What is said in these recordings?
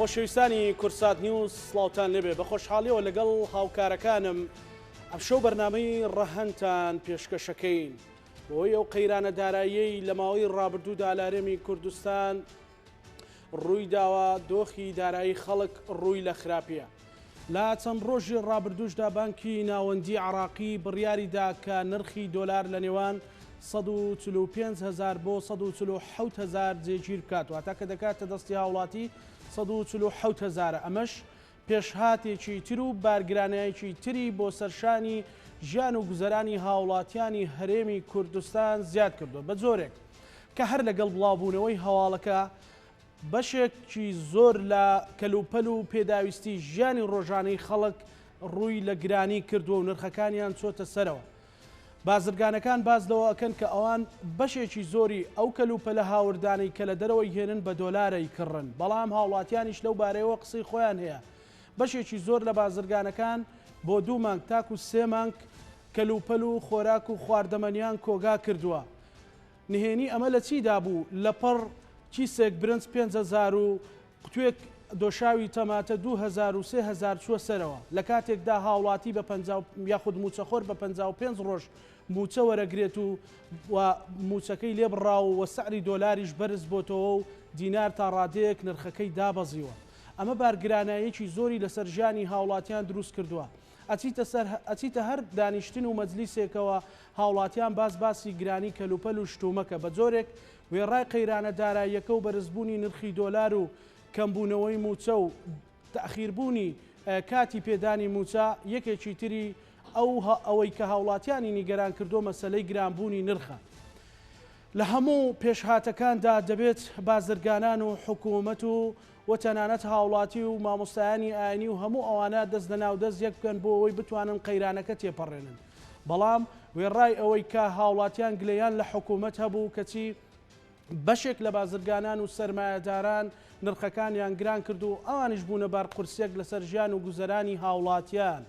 خۆشەویستانی کورسات نیوز سڵاوتان لێبێ بە خۆشحاڵیەوە لەگەڵ هاوکارەکانم ئەم شەو بەرنامەی ڕەهەنتان پێشکەشەکەین بۆی ئەو قەیرانە داراییەی لە ماوەی ڕابردوودا لە هەرێمی کوردستان ڕووی داوە دۆخی دارایی خەڵک ڕووی لە خراپیە. لا چەند ڕۆژی ڕابردووشدا بانکی ناوەندی عراقی بڕیاریدا کە نرخی دۆلار لە نێوان 145,000 بۆ 147,000 جێگیر بکات واتە کە دەکاتە دەستی هاوڵاتی 147,000. ئەمەش پێشهاتێکی تر و بارگرانایەکی تری بۆ سەرشانی ژیان و گوزەرانی هاوڵاتیانی هەرێمی کوردستان زیاد کردووە بە جۆرێک کە هەر لەگەڵ بڵاوبوونەوەی هەواڵەکە بەشێکی زۆر لە کەلوپەل و پێداویستی ژیانی ڕۆژانەی خەڵک ڕووی لە گرانی کردووە و نرخەکانیان چۆتە سەرەوە. بازرگانەکان باز لەوە ئەکەن کە ئەوان بەشێکی زۆری ئەو کەلوپەلە هاوردانەی کە لە دەرەوەی هێنن بە دۆلارەی کڕن، بەڵام هاوڵاتیانیش لەو بارەیەوە قسەی خۆیان هەیە. بەشێکی زۆر لە بازرگانەکان بۆ 2 مانگ تاکو 3 مانگ کەلوپەل و خۆراک و خواردەمەنیان کۆگا کردووە. نهێنی ئەمە لە چیدا بوو؟ لەپەڕ کیسێک برنج 5,000 و قوتوێک دۆشاوی تەماتە 2,000 و 3,000 چوە سەرەوە لە کاتێکدا هاوڵاتی بە 50 یاخود موچەخۆر بە 55 ڕۆژ موچە وەرەگرێت و موچەکەی لێ بڕاو و سعری دۆلاریش بەرز بۆتەوە و دینار تا ڕادەیەک نرخەکەی دابەزیوە. ئەمە بارگرانایەکی زۆری لەسەر ژیانی هاوڵاتیان دروست کردووە. ئەچیتە هەر دانیشتن و مەجلیسێکەوە هاوڵاتیان باسی گرانی کەلوپەل و شتومەکە بە جۆرێک وێڕای قەیرانە داراییەکە و بەرزبوونی نرخی دۆلار و کەمبوونەوەی موچە و تەخیربوونی کاتی پێدانی موچە یەکێکی تری ئەوەی کە هاوڵاتیانی نیگەران کردو مەسەلەی گرانبوونی نرخە. لە هەموو پێشهاتەکاندا دەبێت بازرگانان و حکوومەت و تەنانەت هاوڵاتی و مامۆستایانی ئاینی و هەموو ئەوانە دەست لەناو دەست یەک بکەن بۆ ئەوەی بتوانن قەیرانەکە تێپەڕێنن. بەڵام وێڕای ئەوەی کە هاوڵاتیان گلەیان لە حکوومەت هەبوو کەچی بەشێک لە بازرگانان و سەرمایەداران نرخەکانیان گران کرد و ئەوانش بوونە بار قورسێک لەسەر ژیان و گوزەرانی هاوڵاتیان.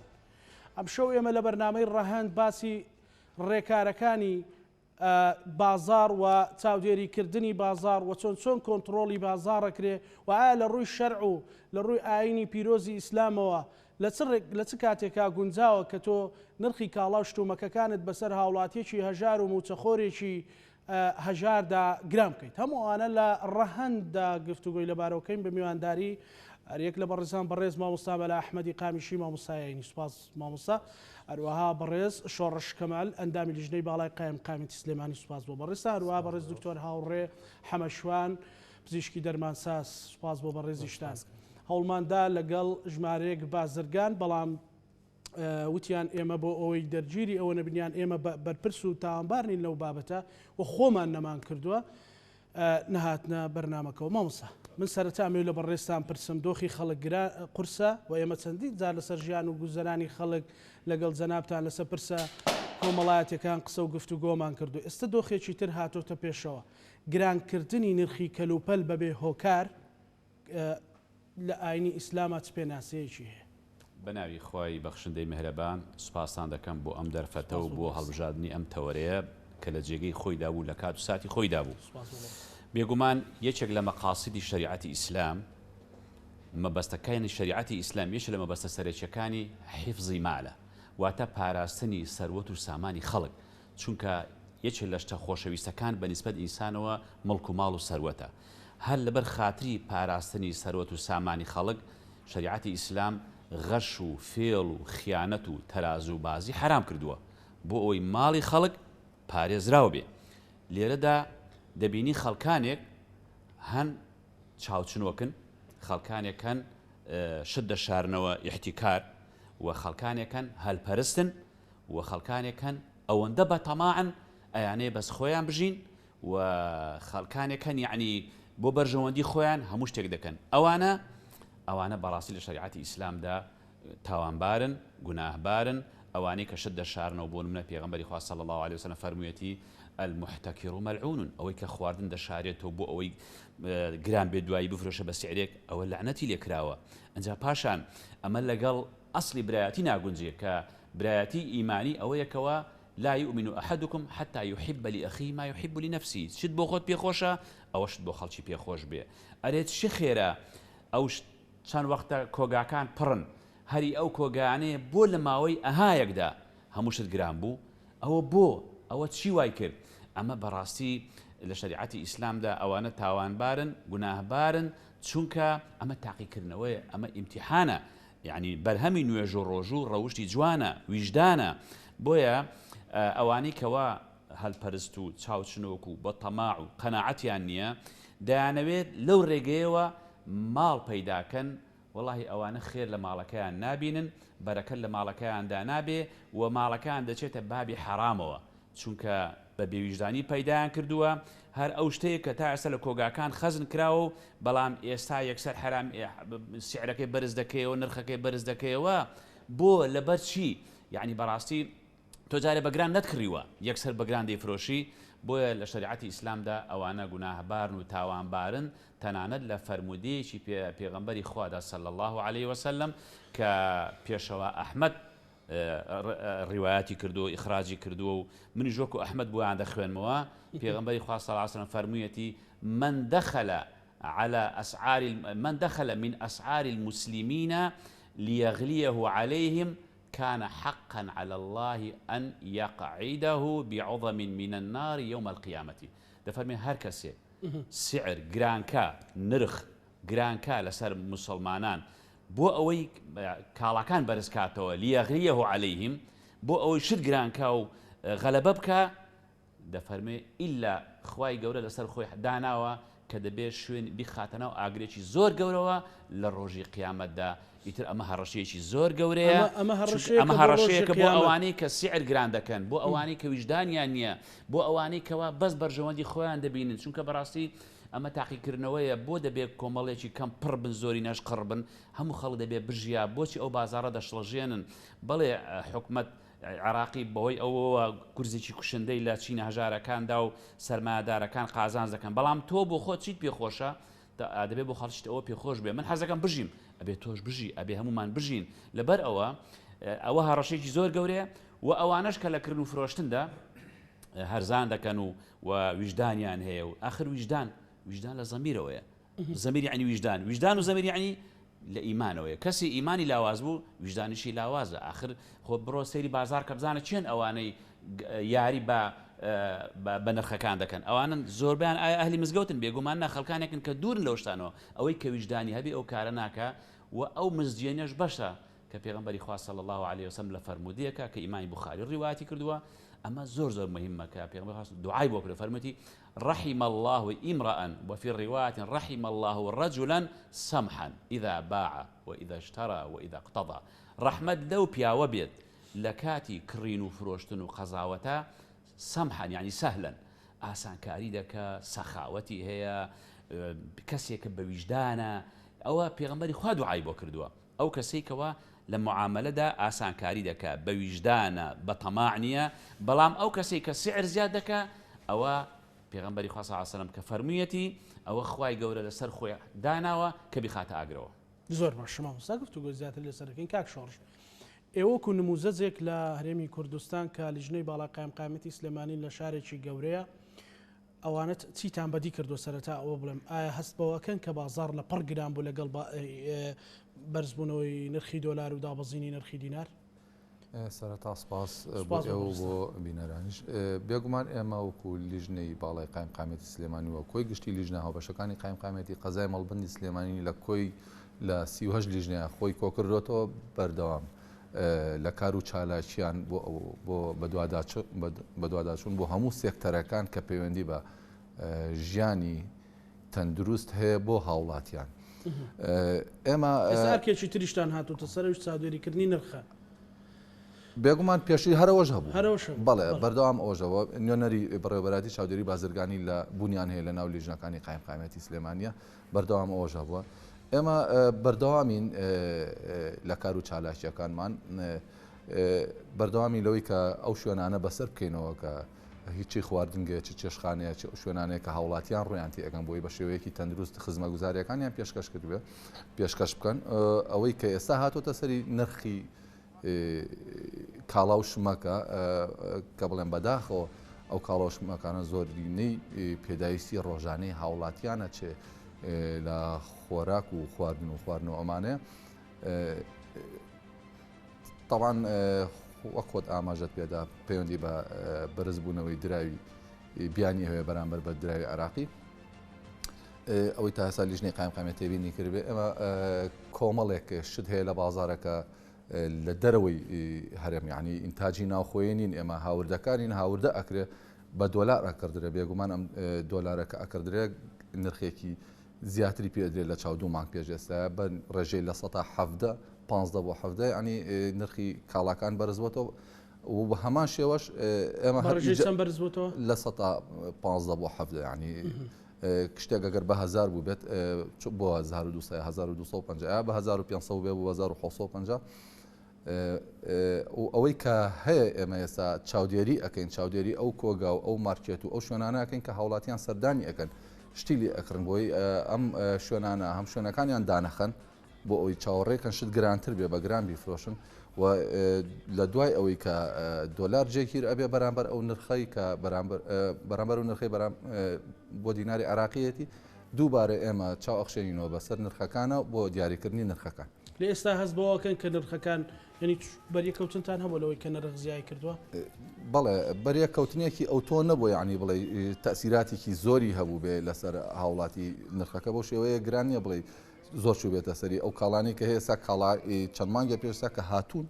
ئەم شەو ئێمە لە بەرنامەی ڕەهەند باسی ڕێکارەکانی بازار و چاودێریکردنی بازار و چۆن کۆنتترۆلی بازارەکرێ و ئایا لە ڕووی شەرع و لە ڕووی ئاینی پیرۆزی ئیسلامەوە لە چ کاتێکا گونجاوە کە تۆ نرخی کاڵا و شتومەکەکانت بەسەر هاوڵاتیەکی هەژار و موچەخۆرێکی هەژاردا گرام بکەیت. هەموو ئەوانە لە ڕەهەنددا گفتوگۆی لەبارەوەکەین بە میوانداری هەریەک لە بەڕێزان بەڕێز مامۆستا بەلا ئەحمەدی قامیشی مامۆستایانی سوپاس مامۆستا، هەروەها بەڕێز شۆڕش کەمال ئەندامی لیژنەی باڵای قایم قامێتی سلێمانی سوپاس بۆ بەڕێستا، هەروەها بەڕێز دکتۆر هاوڕێ حەمەشوان پزیشکی دەرمانساز سوپاس بۆ بەڕێزیشتان. هەوڵماندا لەگەڵ ژمارەیەک بازرگان بەڵام وتیان ئێمە بۆ ئەوەی دەرگیری ئەوە نەبنیان ئێمە بەرپرس و تاوانبارنین لەو بابەتە و خۆمان نەمان کردووە نەهاتنە بەرنامەکەەوە. مامۆستا من سەرەتا ئەمێ لە بەڕێستان پرسم دۆخی خەڵک قورسە و ئێمە چەندی جار لەسەر ژیان و گوزەرانی خەڵک لەگەڵ جەنابتان لەسەر پرسە کۆمەڵایەتەکان قسە و گفتوگۆمان کردو. ئێستا دۆخێکی تر هاتۆتە پێشەوە گرانکردنی نرخی کەلوپەل بەبێ هۆکار لە ئاینی ئیسلامە چ پێناسەیەکی هەیە؟ بەناوی خۆی بەخشندەی مهرەبان سوپاسان دەکەم بۆ ئەم دەرفەتە و بۆ هەڵبژاردننی ئەم تەوەرەیە کە لە جێگەی خۆیدا بوو لە کات و ساتی خۆیدا بوو. بێگومان یەکێک لە مەقاسیدی شریعەتی ئیسلام مەبەستەکانی شریعەتی ئیسلام یەکێک لە مەبەستە سەرەکیەکانی حیفزی مالە واتە پاراستنی سەروەت و سامانی خەڵک، چونکە یەکێک لە شتە خۆشەویستەکان بەنسبەت ئینسانەوە مڵک و ماڵ و سەروەتە. هەر لەبەر خاتری پاراستنی سەروەت و سامانی خەڵک شریعەتی ئیسلام غەش و فێڵ و خیانەت و تەراز و بازی حرام کردووە بۆ ئەوەی ماڵی خەڵک پارێزراوە بێ. لێرەدا دەبینی خەڵکانێک هەن چاوچنۆکن، خەڵکانێکەن شت دەشارنەوە ئیحتیکار و خەڵکانێکەن هەلپەرستن و خەڵکانێکەن ئەوەندە بە تەماعن ئەیانەیە بەس خۆیان بژین و خەڵکانێکەن یعنی بۆ بەرژەوەندی خۆیان هەموو شتێک دەکەن. ئەوانە بەڕاستی لە شریعەتی ئیسلامدا تاوانبارن، گوناهبارن، ئەوانەی کە شت دەشارنەوە بۆ نمونە پێغەمبەری خوا صلی الله عليه وسلم فەرموویەتی المحتكر ملعون، ئەوەی کە خواردن دەشارێتەوە بۆ ئەوەی گران بێ دوایی بفرۆشە بە سعرێک ئەوە لعنەتی لێکراوە. ئەنجا پاشان ئەمە لەگەڵ ئەسڵی برایەتی ناگونجێ کە برایەتی ئیمانی ئەوەیەکەوە لا يؤمن أحدكم حتى يحب لأخيه ما يحب لنفسه. شت بۆ خۆت پێخۆشە ئەوە شت بۆ خەڵکی پێخۆش بێ. ئەرێت چی خێرە ئەو چەند وەختە کۆگاکان پڕن هەری ئەو کۆگانەیە بۆ لە ماوەی ئەهایەکدا هەمووشت گران بوو ئەوە بۆ ئەوە چی وای کرد ئەمە بەڕاستی لە شریعەتی ئیسلامدا ئەوانە تاوانبارن گوناهبارن چونکە ئەمە تاقیکردنەوەی ئەمە ئیمتیحانە یعنی بەرهەمی نوێژ و ڕۆژ و ڕەوشی جوانە ویژدانە بۆیە ئەوانەی کەوا هەلپەرست و چاوچنۆک و بە تەماع و قەناعەتیان نییە دەیانەوێت لەو ڕێگەیەوە ماڵ پەیداکەن وەڵاهی ئەوانە خێر لە ماڵەکەیان نابینن بەرەکەت لە ماڵەکەیاندا نابێ و ماڵەکەیان دەچێتە بابی حرامەوە چونکە بە بێویژدانی پەیدایان کردووە هەر ئەو شتەیە کە تا ئێستا لە کۆگاکان خەزن کراوە و بەڵام ئێستا یەکسەر حرام سیعرەکەی بەرز دەکەیەوە نرخەکەی بەرز دەکەیەوە بۆ لەبەر چی یعنی بەڕاستی تۆ جارێ بەگران نەتکڕیوە یەکسەر بەگران دەیفرۆشی بۆیە لە شریعەتی ئیسلامدا ئەوانە گوناهبارن و تاوانبارن تەنانەت لە فەرمودەیەکی پێغەمبەری خوادا صلی الله عليه وسلم کە پێشەوە ئەحمەد ڕیوایەتی کردو ئیخراجی کردووە و منی ژۆک و ئەحمەد بۆیان دەخوێنمەوە پێغەمبەری خوا صلی الله عليه وسلم فەرموویەتی من دخل من أسعار المسلمين ليغليه عليهم كان حقا على الله أن يقعده بعظم من النار يوم القيامة دفرمي هر كسي سعر گرانكا نرخ گرانكا لسر مسلمانان بۆ ئەوەی کاڵاکان بەرزکاتەوە لیەغریەه عەلەیهم بۆ ئەوەی شت گرانکە و غەلەبە بکە دەفەرمێ ئیلا خوای گەورە لەسەر خۆی داناوە کە دەبێت شوێن بیخاتەنەوە ئاگرێکی زۆر گەورەوە لە ڕۆژی قیامەتدا ئیتر ئەمە هەڕەشەیەکی زۆر گەورەیە ئەمە هەڕەشەیەکە بۆ ئەوانەی کە سیعر گران دەکەن بۆ ئەوانەی کە ویژدانیان نییە بۆ ئەوانەی کەوا بەس بەرژەوەندی خۆیان دەبینن چونکە بەڕاستی ئەمە تاقیکردنەوەیە بۆ دەبێت کۆمەڵێکی کەم پڕ بن زۆری نەش قڕ بن هەموو خەڵک دەبێت بژیا بۆچی ئەو بازارە دەشڵەژێنن بەڵێ حکومەت عراقی بەوەی ئەوەوە گورزێکی کوشندەی لە چینە هەژارەکاندا و سەرمایه‌دارەکان قازانج دەکەن بەڵام تۆ بۆ خۆت چیت پێخۆشە دەبێت بۆ خەڵکیت ئەوە پێخۆش بێ من حەزەکەم بژیم ئەبێ تۆش بژی ئەبێ هەمومان بژین لەبەر ئەوە هەڕەشێکی زۆر گەورەیە و ئەوانەش کە لە کردن و فرۆشتندا هەرزان دەکەن و ویژدانیان هەیە و ئاخر وجدان لە زەمیرەوەیە زەمیر یعنی وجدان و زەمیر یعنی لە ئیمانەوەیە کەسی ئیمانی لاواز بوو وجدانیشی لاوازە آخر خۆ بڕۆ سەیری بازار کە بزانە چێن ئەوانەی یاری بە نرخەکان دەکەن ئەوانن زۆربیان ئایا ئەهلی مزگەوتن بێگومان نا خەڵکانێکن کە دوورن لەو شتانەوە ئەوەی کە وجدانی هەبێ ئەو کارە ناکە و ئەو مزجێنێش بەشە کە پێغەمبەری خوا صلی الله عليه وسلم لە فەرمودەیەکە کە ئیمامی بوخاری ڕیواەتی کردووە ئەمە زۆر مهمە کە پێغەمبەر دوعای بۆ کرد فەرمووی رحم الله امرأ وفي الرواية رحم الله رجلا سمحا إذا باع وإذا اشترى وإذا اقتضى رحمة لو بياوە بێت لە کاتی کڕین و فرۆشتن و قەزاوەتە سەمحان یعنی سەهلەن ئاسانکاری دەکە سەخاوەتی هەیە کەسێکە بە ویژدانە ئەوە پێغەمبەری خوا دوعای بۆ کردووە ئەو کەسێکەوە لە معاملەدا ئاسانکاری دەکە بە ویژدانە بە تەماع نییە بەڵام ئەو کەسێک کە سعر زیاد دەکە ئەوە پێغەمبەری خوا صلی الله علیه و سلم کە فەرموویەتی ئەوە خوای گەورە لەسەر خۆی داناوە کە بیخاتە ئاگرەوە زۆر باش شما گفتوگۆ زیاتر لەسەرەکەین کاک شۆڕژ ئێوەکو نموزەجێک لە هەرێمی کوردستان کە لیژنەی باڵا قایمقامەتی سلێمانی لە شارێکی گەورەیە ئەوانەت چیتان بەدی کردو سەرەتا ئەوە بڵێم ئایا هەست بەوەکەن کە بازار لە پڕ گران بوو لەگەڵ بەرزبوونەوەی نرخی دۆلار و دابەزینی نرخی دینار سەرەتا سپاس بۆ ئێوە بۆ بینەرانیش بێگومان ئێمە وەکو لیژنەی باڵای قایمقامەتی سلێمانی وە کۆی گشتی لیژنە هاوبەشەکانی قایمقامەتی قەزای مەڵبندی سلێمانی لە کۆی لە 38 لیژنەیە خۆی کۆکردوێتەوە بەردەوام لە کار و چالاکیان بۆ بەدواداچوون بۆ هەموو سێکتەرەکان کە پەیوەندی بە ژیانی تەندروست هەیە بۆ هاوڵاتیان ئێمە ئەسارکێکی تریشتان هاتوتە سەرەوەی چاودێریکردنی نرخە بێگومان پێشی هەرەوەش هەبوو بەڵێ بەردەوام ئەوژەوە نوێنەری بەڕێوەبەتی چاودێری بازرگانی لە بوونیان هەیە لە ناو لیژنەکانی قایمقامەتی سلێمانیە بەردەوام ئەوەش هەبووە ئێمە بەردەوامین لە کار و چالاکیەکانمان بەردەوامی لەوەی کە ئەو شوێنانە بەسەر بکەینەوە کە هیچی خواردنگە چ چێشخانەیە شوێنانەیە کە هاوڵاتیان ڕویانتی ئەگەم بۆی بە شێوەیەکی تەندروست خزمە گوزاریەکانیان پێشکەش کردوێ پێشکەش بکەن ئەوەی کە ئێستا هاتۆتە سەری نرخی کاڵاو شمەکە کە بڵێن بەداخەوە ئەو کاڵاو شمەکانە زۆرینەی پێداویستی ڕۆژانەی هاوڵاتیانە چێ لە خۆراک و خواردن و خواردنەوە ئەمانەیە طبعاً وەک خۆت ئاماژەت پێدا پەیوەندی بە بەرزبوونەوەی دراوی بیانی هەیە بەرامبەر بە دراوی عراقی ئەوەی تا ئێستا لیژنەی قایمقامێت تێبینی کردبێ ئێمە کۆمەڵێک شت هەیە لە بازارەکە لە دەرەوەی هەرێم یعنی ئینتاجی ناوخۆیی نین ئێمە هاوردەکانین هاوردە ئەکرێ بە دۆلار ئەکردرێ بێگومان ئەم دۆلارەکە ئەکردرێ نرخێکی زیاتری پێدرێت لە چاو دوو مانگ پێش ئێستا بە ڕێژەی لە 170 15 بۆ 7 ینی نرخی کاڵاکان بەرزبووەوە و بە هەمان شێوەش ئێمە لە 15 بۆ 7 ینی شتێک ئەگەر بە 1000 بوو بێت بۆ 1250 بە 1500 بێ بۆ 1650 ئەوەی کە هەیە ئێمە ئێستا چاودێری ئەەکەین چاودێری ئەو کۆگا و ئەو مارکێت و ئەو شوێنانەکەین کە هاوڵاتیان سەردانی ئەەکەن شتیلی ئەکڕن بۆی ئەم شوێنانە هەم شوێنەکانیان دانەخەن بۆ ئەوی چاوەڕێکن شت گرانتر بێ بە گران بیفرۆشن و لە دوای ئەوەی کە دۆلار جێگیر ئەبێ بەرامبەر ئەو نرخەی کە بەرامبەر و نرخی بۆ دیناری عراقیەتی دووبارە ئێمە چاو ئەخشێنینەوە بەسەر نرخەکانە بۆ دیاریکردنی نرخەکان لە ئێستا هەست بەوەکەن کە نرخەکان ینی بەریەکەوتنتان هەبوو لەوەی کە نرخ زیای کردووە بەڵێ بەریەکەوتنێکی ئەو تۆ نەبوو یعنی بڵێ تەسیراتێکی زۆری هەبوو بێ لەسەر هاوڵاتی نرخەکە بۆ شێوەیە گرانیە بڵێ زۆر چوو بێتە سەری ئەو کاڵانی کە هەیە کاڵای چەند مانگە پێشسا کە هاتوون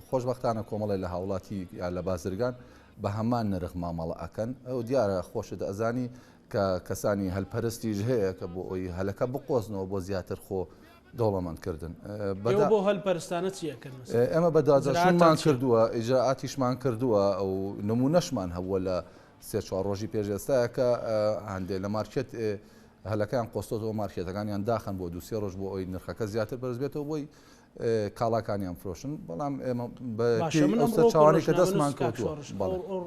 خۆشبەختانە کۆمەڵی لە هاوڵاتی یا لە بازرگان بە هەمان نرخ مامەڵە ئەکەن ئەو دیارە خۆشت ئەزانی کە کەسانی هەلپەرستیش هەیە کە بۆ ئەوی هەلەکە بقۆزنەوە بۆ زیاتر خۆ دەوڵەمەندکردن بۆ هەلپەرستانە چیەکەن ئێمە بەدادەشمان کردووە ئیجاعاتیشمان کردووە ئەو نمونەشمان هەبووە لە 3-4 ڕۆژی پێش ئێستاە کە هەندێک لە مارکێت هەلەکەیان قۆستۆتەوە مارکێتەکانیان داخن بۆ 2-3 ڕۆژ بۆ ئەوی نرخەکە زیاتر بەرز بێتەوە بۆی کاڵاکانیان فرۆشن بەڵام ئێمە چاوانی کە دەستمان کەوتووە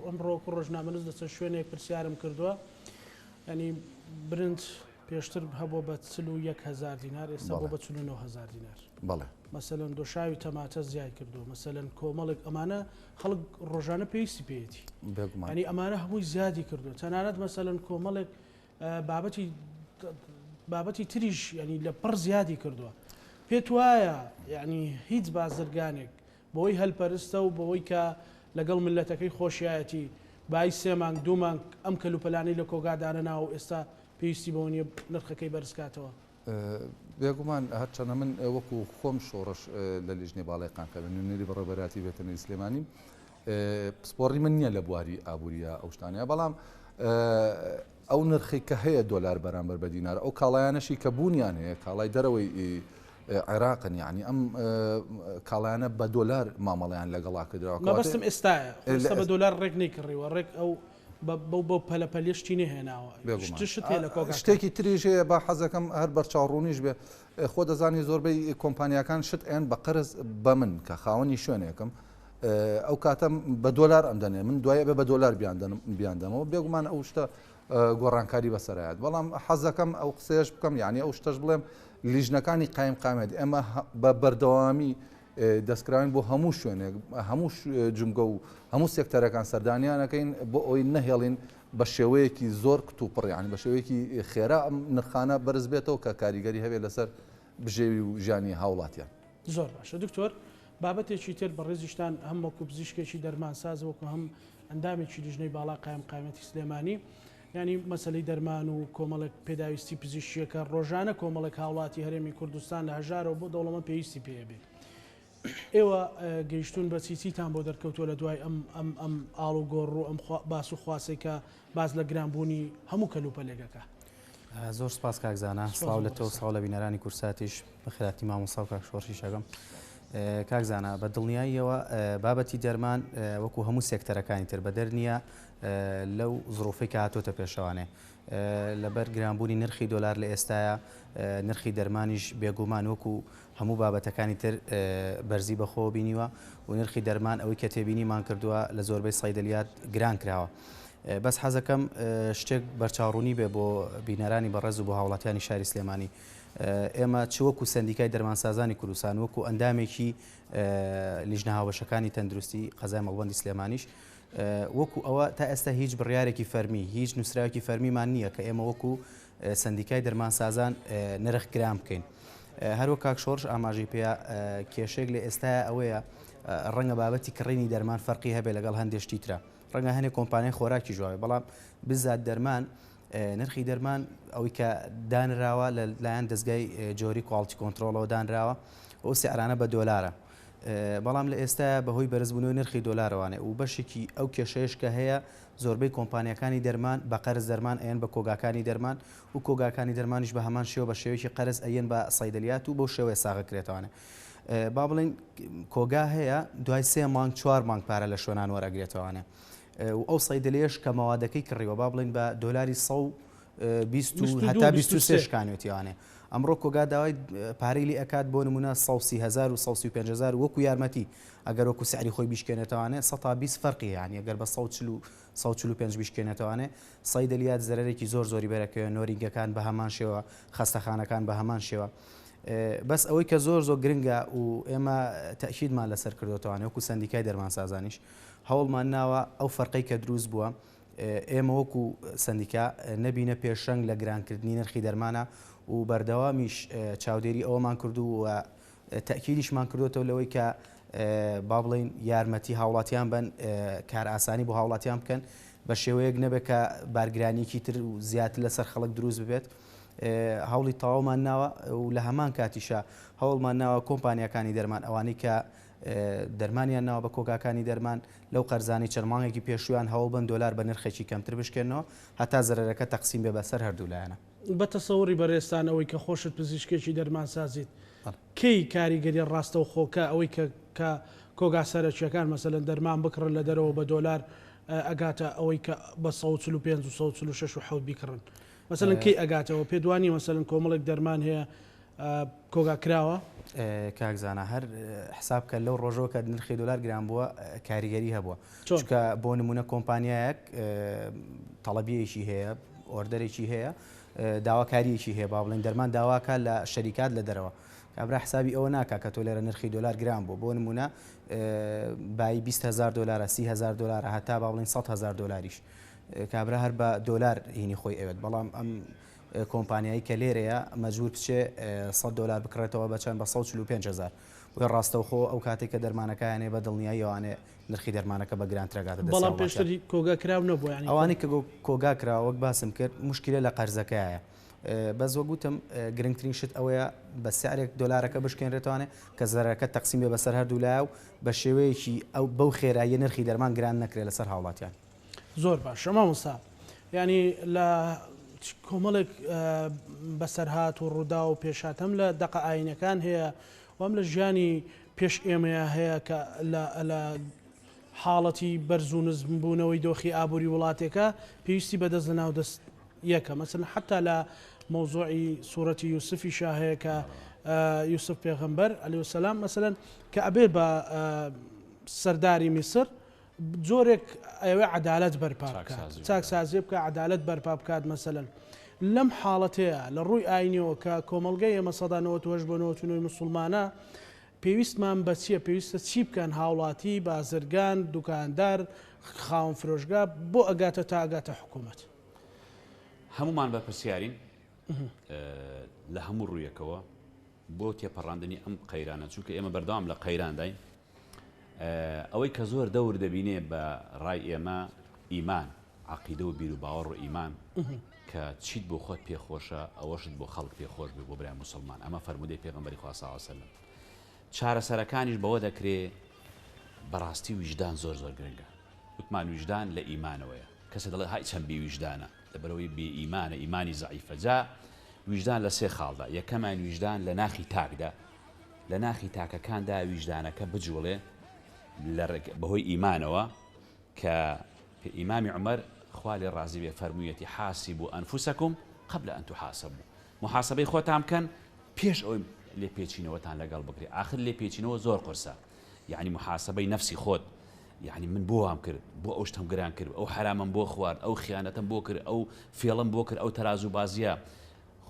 ئەمڕۆ ڕۆژنامەنووس لەسەر شوێنێک پرسیارم کردووە ینی برنج پێشتر هەبوو بە 41,000 دینار ئێستا بۆ بە 49,000 دینار بەڵێ مەسەلەن دۆشاوی تەماتە زیای کردو مەسەلەن کۆمەڵێک ئەمانە خەڵک ڕۆژانە پێویستی پێێتی ینی ئەمانە هەمووی زیادی کردو تەنانەت مەسەلەن کۆمەڵێک بابەتی تریش ینی لە پڕ زیادی کردووە پێت وایە یعنی هیچ بازرگانێک بۆی هەلپەرستە و بەوەی کە لەگەڵ ملەتەکەی خۆشیایەتی بای 3 مانگ 2 مانگ ئەم کەلوپەلانی لە کۆگادانە ناو ئێستا پێویستی بەوە نیە نرخەکەی بەرزکاتەوە بێگومان هەرچەنە من وەکو خۆم شۆڕش لە لیژنەی باڵای قانکە نوێنەری بەڕێبەراتی بێتەنەی سلێمانی پسپۆڕی من نییە لە بواری ئابوووریە ئەو شتانەیە بەڵام ئەو نرخی کە هەیە دۆلار بەرامبەر بە دینار ئەو کاڵایانەشی کە بوونیان هەیە کاڵای دەرەوەی عێراقن یعنی ئەم کاڵایانە بە دۆلار مامەڵیان لەگەڵا کردەوە بەستم ئێستاە بە دۆلار ڕێک نەیکڕیوە ڕێک ئەو بۆ پەلەپەلیشتی نهێناوە شتێکی تریژ هەیە بە حەزەکەم هەر بەرچاوڕوونیش بێ خۆ دەزانی زۆربەی کۆمپانیەکان شت ئێن بە قەرز بە من کە خاوەنی شوێنێکم ئەو کاتەم بە دۆلار ئەمدەنێ من دوایە بێ بە دۆلار بیاندەمەوە بێگومان ئەو شتە گۆڕانکاری بەسەرایەت بەڵام حەزەکەم ئەو قسەیەش بکەم یعنی ئەو شتەش بڵێم لیژنەکانی قایم قامێت ئێمە بە بەردەوامی دەستکراوین بۆ هەموو شوێنێک هەموو جمگە و هەموو سێکتەرەکان سەردانیانەکەین بۆ ئەوی نەهێڵین بە شێوەیەکی زۆر کتوپڕیانی بە شێوەیەکی خێرا ئەم نرخانە بەرز بێتەوە کە کاریگەری هەبێت لەسەر بژێوی و ژیانی هاوڵاتیان زۆر باشە دکتۆر بابەتێکی تر بە ڕێزیشتان هەم وەکو پزیشکێکی دەرمانساز وەکو هەم ئەندامێکی لیژنەی باڵا قایمقامەتی سلێمانی ینی مەسلەی دەرمان و کۆمەڵێک پێداویستی پزیشکیەکە ڕۆژانە کۆمەڵێک هاوڵاتی هەرێمی کوردستان لە هەژارەوە بۆ دەوڵەمە پێویستی پێبێ ئێوە گەیشتون بە چیتان بۆ دەرکەوتووە لە دوای ئەم ئاڵ و گۆڕ و ئەم باس و خواسێکە باز لە گرانبوونی هەموو کەلوپەلێگەکە زۆر سپاس کاکزانە سڵاو لە تۆ ساڵ لە بینەرانی کورساتیش بە خێراتی مامۆستا و کاک شۆڕشی شەگەم کاکزانە بە دڵنیاییەوە بابەتی دەرمان وەکو هەموو سێکتەرەکانی تر بە دەرنیە لەو زڕۆفەی کە هاتۆتە پێشەوانێ لەبەر گرانبوونی نرخی دۆلار لە ئێستاە نرخی دەرمانیش بێگومان وەکو هەموو بابەتەکانی تر بەرزی بەخۆ بینیوە و نرخی دەرمان ئەوەی کە تێبینیمان کردووە لە زۆربەی سەیدەلیات گران کراوە بەس حەزەکەم شتێک بەرچاوڕوونی بێ بۆ بینەرانی بەڕێز و بۆ هاوڵاتیانی شاری سلێمانی ئێمە چ وەکو سندیکای دەرمانسازانی کوردستان وەکو ئەندامێکی لیژنە هاوبەشەکانی تەندروستی قەزای مەڵبەندی سلێمانیش وەکو ئەوە تا ئێستا هیچ بڕیارێکی فەرمی هیچ نووسراوێکی فەرمیمان نییە کە ئێمە وەکو سندیکای دەرمانسازان نرخ گرام بکەین. هەروە کاک شۆڕش ئاماژی پێ کێشێک لە ئێستا ئەوەیە ڕەنگە بابەتی کڕینی دەرمان فەرقی هەبێت لەگەڵ هەندێک ترە ڕەنگە هەنێک کۆمپانیای خۆراکی ژواوێ بەڵام بزات دەرمان نرخی دەرمان ئەوەی کە دانراوە لە لایەن دەستگای جۆری کواڵتی کۆنتترۆلەوە دانراوە ئەو سیعرانە بە دۆلارە بەڵام لە ئێستا بەهۆی بەرزبوونەوەی نرخی دۆلارەوانێ و بەشێکی ئەو کێشەیەش کە هەیە زۆربەی کۆمپانیەکانی دەرمان بە قەرز دەرمان ئەیەن بە کۆگاکانی دەرمان و کۆگاکانی دەرمانیش بە هەمان شێوە بە شێوەیەکی قەرز ئەیەن بە سەیدەلیات و بەو شێوەیە ساغەکرێتوانێ با بڵین کۆگا هەیە دوای 3 مانگ 4 مانگ پارە لە شوێنان وەرەگرێتوانێ و ئەو سەیدەلێش کە مەوادەکەی کڕیوە با بڵین بە دۆلاری 120 هەتا 23 شکانوێتیوانێ ئەمڕۆ کۆگا داوای پارەی لی ئەکات بۆ نمونە 130,000 و 135,000 وەکو یارمەتی ئەگەر وەکو سعری خۆی بیشکێنێتوانێ 120 فەرقی یانی ئەگەر بە 145 بیشکێنێتوانێ سەیدەلیات زەرێکی زۆری بەرەکەوێ نۆرینگەکان بە هەمان شێوە خەستەخانەکان بە هەمان شێوە بەس ئەوەی کە زۆر گرنگە و ئێمە تەکیدمان لەسەر کردوتوانێ وەکو سندیکای دەرمانسازانیش هەوڵمان ناوە ئەو فەرقەی کە دروست بووە ئێمە وەکو سندیکا نەبینە پێشەنگ لە گرانکردنی نرخی دەرمانە و بەردەوامیش چاودێری ئەوەمان کردو و تەکیدیشمان کردوتەوە لەوەی کە با بڵین یارمەتی هاوڵاتیان بن کار ئاسانی بۆ هاوڵاتیان بکەن بە شێوەیەک نەبێت کە بارگرانیکی تر و زیاتر لەسەر خەڵک دروست ببێت هەوڵی تەواومان ناوە و لە هەمان کاتیشە هەوڵمان ناوە کۆمپانیەکانی دەرمان ئەوانەی کە دەرمانیان ناوە بە کۆگاکانی دەرمان لەو قەرزانی چەرمانێکی پێشویان هەوڵ بن دۆلار بە نرخێکی کەمتر بشکێنەوە هەتا زەرەرەکە تەقسیم بێ بەسەر هەردوو لایەنە بە تەسەوری بەڕێستانەوەی کە خۆشت پزیشکێکی دەرمان سازیت کەی کاریگەری ڕاستە و خۆکە ئەوەی کە کۆگا سەرچیەکان مەسەلەن دەرمان بکڕن لە دەرەوە بە دۆلار ئەگاتە ئەوەی کە بە 145 و 146 و حەوت بیکڕن مەسەلەن کەی ئەگاتەوە پێدوانی مەسەلەن کۆمەڵێک دەرمان هەیە کۆگا کراوە کاکزانە هەر حساب کە لەو ڕۆژەوە کە نرخی دۆلار گران بووە کاریگەری هەبووە چونکە بۆ نمونە کۆمپانیایەک تەڵەبیەکی هەیە ئۆردەرێکی هەیە داواکاریەکی هەیە با بڵێن دەرمان داواکە لە شەریکات لە دەرەوە کابرا حسابی ئەوە ناکە کە تۆ لێرە نرخی دۆلار گران بوو بۆ نمونە بای 20,000 دلار 30,000 دلار هەتا با بڵین 100,000 دلاریش کابرا هەر بە دۆلار هینی خۆی ئەوێت بەڵام ئەم کۆمپانیایی کە لێرەیە مەجبور بچێ 100 دلار بکڕێتەوە بەچەند بە 145,000 بۆ ڕاستەوخۆ ئەو کاتێک کە دەرمانەکەیانێ بە دڵنیایەوانێ نرخی دەرمانەکە بە گرانترەگاتە دەست بەڵام پێشتری کۆگا کراو نەبوو ینی ئەوانەی کە کۆگا کراوە وەک باسم کرد مشکلە لە قەرزەکەیە بەس وە گوتم گرنگترین شت ئەوەیە بە سعرێک دۆلارەکە بشکێنرێتوانێ کە زەرەکە تەقسیم بێ بەسەر هەردوو لایە و بە شێوەیەکی ئەو بەو خێراییە نرخی دەرمان گران نەکرێت لەسەر هاوڵاتیان زۆر باش شەما موسا ینی لە کۆمەڵێک بەسەرهات و ڕوودا و پێشاتەم لە دەقە ئاینەکان هەیە وام لە ژیانی پێش ئێمەیە هەیە کە لە حاڵەتی بەرز و نزمبوونەوەی دۆخی ئابووری وڵاتێکە پێویستی بەدەست لە ناو دەست یەکە مەسەن حتا لە مۆزوعی سوورەتی یوسفی شاهەیە کە یوسف پێغەمبەر عەلەیهی وسەلام مەسەلەن کە ئەبێ بە سەرداری میسر جۆرێک ئەوێ عەدالەت بەرپا بکات چاکسازی بکە عەدالەت بەرپا بکات مەسەلەن لەم حاڵەتەیە لە ڕووی ئاینیەوە کە کۆمەڵگەی ئێمە سەدا 98 بۆ 99 موسڵمانە پێویستمان بە چییە پێویستە چی بکەن هاوڵاتی بازرگان دوکاندار خاوەن فرۆشگا بۆ ئەگاتە تا ئەگاتە حکوومەت هەمومان بە پرسیارین لە هەموو ڕوویەکەوە بۆ تێپەڕاندنی ئەم قەیرانە چونکە ئێمە بەردەوام لە قەیران داین ئەوەی کە زۆر دەور دەبینێ بە ڕای ئێمە ئیمان عەقیدە و بیر و باوەڕ و ئیمان کە چیت بۆ خۆت پێخۆشە ئەوەشت بۆ خەڵک پێخۆش بێ بۆ برای موسڵمان ئەمە فەرمودەی پێغەمبەری خوا صلی الله علیه وسلم چارەسەرەکانیش بەوە دەکرێ بەڕاستی ویژدان زۆر گرنگە وتمان ویژدان لە ئیمانەوەیە کەسە دەڵێ های چەند بێ ویژدانە لەبەرەوەی بێ ئیمانە ئیمانی زەعیفە جا ویژدان لە سێ خاڵدا یەکەمان ویژدان لە ناخی تاکدا لە ناخی تاکەکاندا ویژدانەکە بجوڵێ بەهۆی ئیمانەوە کە ئیمامی عومەر خوا لێ ڕازی بێ فەرموویەتی حاسبوا ئەنفوسەکم قبل ئەن تحاسبوا محاسبەی خۆتان بکەن پێش ئەوەی لێ پێچینەوەتان لەگەڵ بگرێ آخر لێ پێچینەوە زۆر قورسە یعنی محاسبەی نەفسی خۆت یعنی من بۆ وام کرد بۆ ئەو شتم گران کرد ئەو حرامم بۆ خوارد ئەو خیانەتم بۆ کرد ئەو فێڵم بۆ کرد ئەو تەراز و بازیە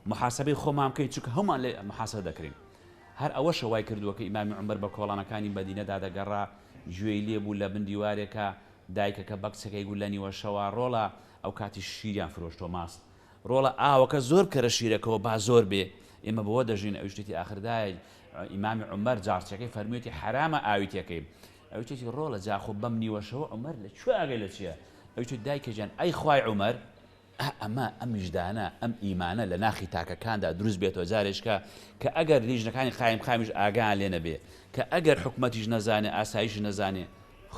محاسبەی خۆمان بکەین چونکە هەمومان لێ محاسبە دەکرین هەر ئەوەشە وای کردووە کە ئیمامی عومەر بە کۆڵانەکانی مەدینەدا دەگەڕا گوێی لێبوو لە بن دیوارێکە دایکەکە بەکسەکەی گول لە نیوە شەوا ڕۆڵە ئەو کاتی شیریان فرۆشتۆ ماست ڕۆڵە ئاوەکە زۆر کەرە شیرەکەەوە با زۆر بێ ئێمە بەوە دەژین ئەو شتێتی ئاخردای ئیمامی عومەر جارچەکەی فەرموویەتی حرامە ئاوی تێکەی ئەو شتێکی ڕۆڵە جاخۆ بەم نیوەشەوە عومەر لە کوێ ئاگەی لە چییە ئەو شت دایکەجان ئەی خوای عومەر ئەمە ئەم ویژدانە ئەم ئیمانە لە ناخی تاکەکاندا دروست بێتەوە جارێشکە کە ئەگەر لیژنەکانی قایم خامیش ئاگان لێ نەبێ کە ئەگەر حکومەتیش نەزانێ ئاسایش نەزانێ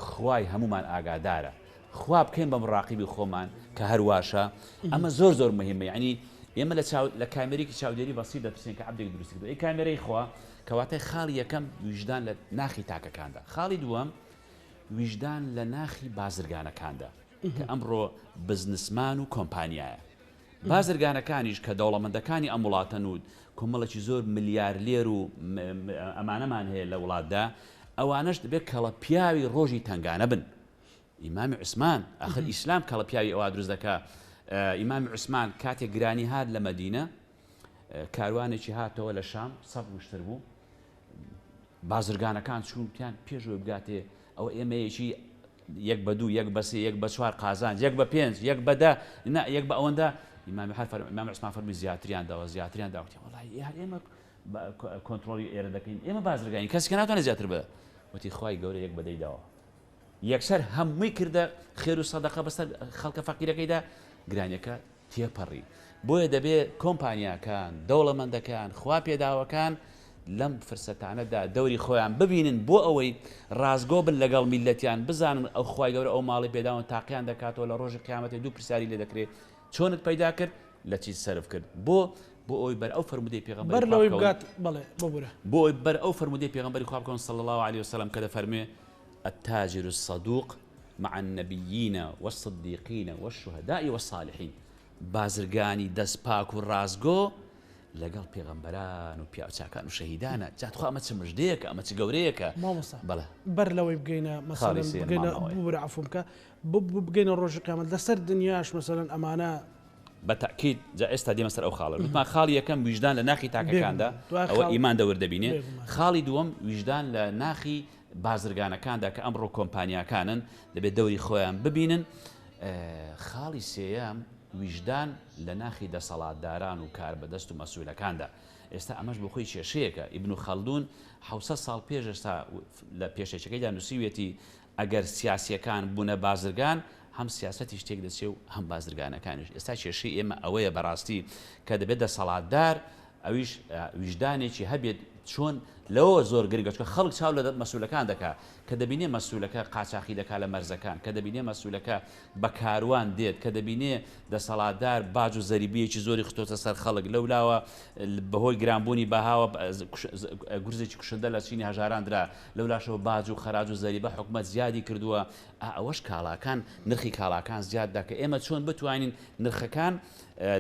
خوای هەمومان ئاگادارە خوا بکەین بە مڕاقیبی خۆمان کە هەرواشە ئەمە زۆر زۆر مهمە یعنی ئێمە لە کامێرێکی چاودێری بەسی دەپرسین کە عەبدێک دروستی کردو ئەی کامێرەی خوا کەواتای خاڵی یەکەم ویژدان لە ناخی تاکەکاندا خاڵی دووەم ویژدان لە ناخی بازرگانەکاندا کە ئەمڕۆ بزنسمان و کۆمپانیایە بازرگانەکانیش کە دەوڵەمەندەکانی ئەم وڵاتەن و کۆمەڵێکی زۆر ملیارلێر و ئەمانەمان هەیە لە وڵاتدا ئەوانەش دەبێت کەڵە پیاوی ڕۆژی تنگانە بن ئیمامی عوسمان ئاخر ئیسلام کەڵە پیاوی ئەوە دروست دەکا ئیمامی عوسمان کاتێک گرانی هات لە مەدینە کاروانێکی هاتەوە لە شام سەد وشتر بوو بازرگانەکان چوونیان پێشەوە بگاتێ ئەو ئێمەیەکی یەک بە دوو یەک بە سێ یەک بە چوار قازان یەک بە پێنج یەک بە دە یەک بە ئەوەندە ئیمامی عوسمان فەرمی زیاتریان داوتی وەڵای ئێمە کۆنتڕۆلی ئێرە دەکەین ئێمە بازرگانی کەسێک ناتوانێت زیاتر بە وتی خوای گەورە یەک بەدەی داوە یەکسەر هەمووی کردە خێر و سەدەقە بەسەر خەڵکە فەقیرەکەیدا گرانیەکە تێپەڕی بۆیە دەبێت کۆمپانیاکان دەوڵەمەندەکان خوا پێداوەکان لەم فرسەتانەدا دەوری خۆیان ببینن بۆ ئەوەی ڕازگۆ بن لەگەڵ میلەتیان بزانن ئەو خوای گەورە ئەو ماڵی پێداون تاقییان دەکاتەوە لە ڕۆژی قیامەتی دوو پرسیاری لێ دەکرێت چۆنت پەیدا کرد لە چی سەرف کرد بۆ ئەوی بەر ئەو فرمودەی پێغەمبەر بەر لەوەی بگات بەڵێ ببورە بۆ ئەوی بەر ئەو فرمودەی پێغەمبەری خوا بکەون صلی الله عليه وسلم کە دەفەرمێ التاجر الصدوق مع النبيين والصديقين والشهداء والصالحين بازرگانی دەستپاک و ڕازگۆ لەگەڵ پێغەمبەران و پیاوچاکان و شەهیدانە جاتخوا ئەمە چ مژدەیەکە ئەمە چ گەورەیەکە مامۆستا بەڵێ بەر لەوەی بگەینە مەسەڵەن بگەینە ببورە عەفوم کە بگەینە ڕۆژی قیامەت لەسەر دنیاش مەسەڵەن ئەمانە بەتەکید جا ئێستا دێمە سەر ئەو خاڵە وتمان خاڵی یەکەم ویژدان لە ناخی تاکەکاندا ئەوە ئیمان دەوردەبینێ خاڵی دووەم ویژدان لە ناخی بازرگانەکاندا کە ئەمڕۆ کۆمپانیاکانن دەبێت دەوری خۆیان ببینن خاڵی سێیەم ویژدان لە ناخی دەسەڵاتداران و کار بەدەست و مەسئولەکاندا ئێستا ئەمەش بۆ خۆی کێشەیەکە ئیبن خەلدون 600 ساڵ پێش ئێستا لە پێشەکەیدا نووسیوێتی ئەگەر سیاسیەکان بوونە بازرگان هەم سیاسەتی شتێک دەچێ و هەم بازرگانەکانش ئێستا کێشەی ئێمە ئەوەیە بەڕاستی کە دەبێت دەسەڵاتدار ئەویش ویژدانێکی هەبێت چۆن لەوە زۆر گرنگە چکە خەڵک چاو لە مەسئولەکان دەکات کە دەبینێ مەسئولەکە قاچاقی دەکات لە مەرزەکان کە دەبینێ مەسئولەکە بە کاروان دێت کە دەبینێ دەسەڵاتدار باج و زەریبیەکی زۆری خستۆتە سەر خەڵک لەولاوە بەهۆی گرانبوونی بەهاوە گورزێکی کوشندە لە چینی هەژارانرا لەولاشەوە باج و خەراج و زەریبە حکومەت زیادی کردووە ئەوەش کاڵاکان نرخی کاڵاکان زیاددا کە ئێمە چۆن بتوانین نرخەکان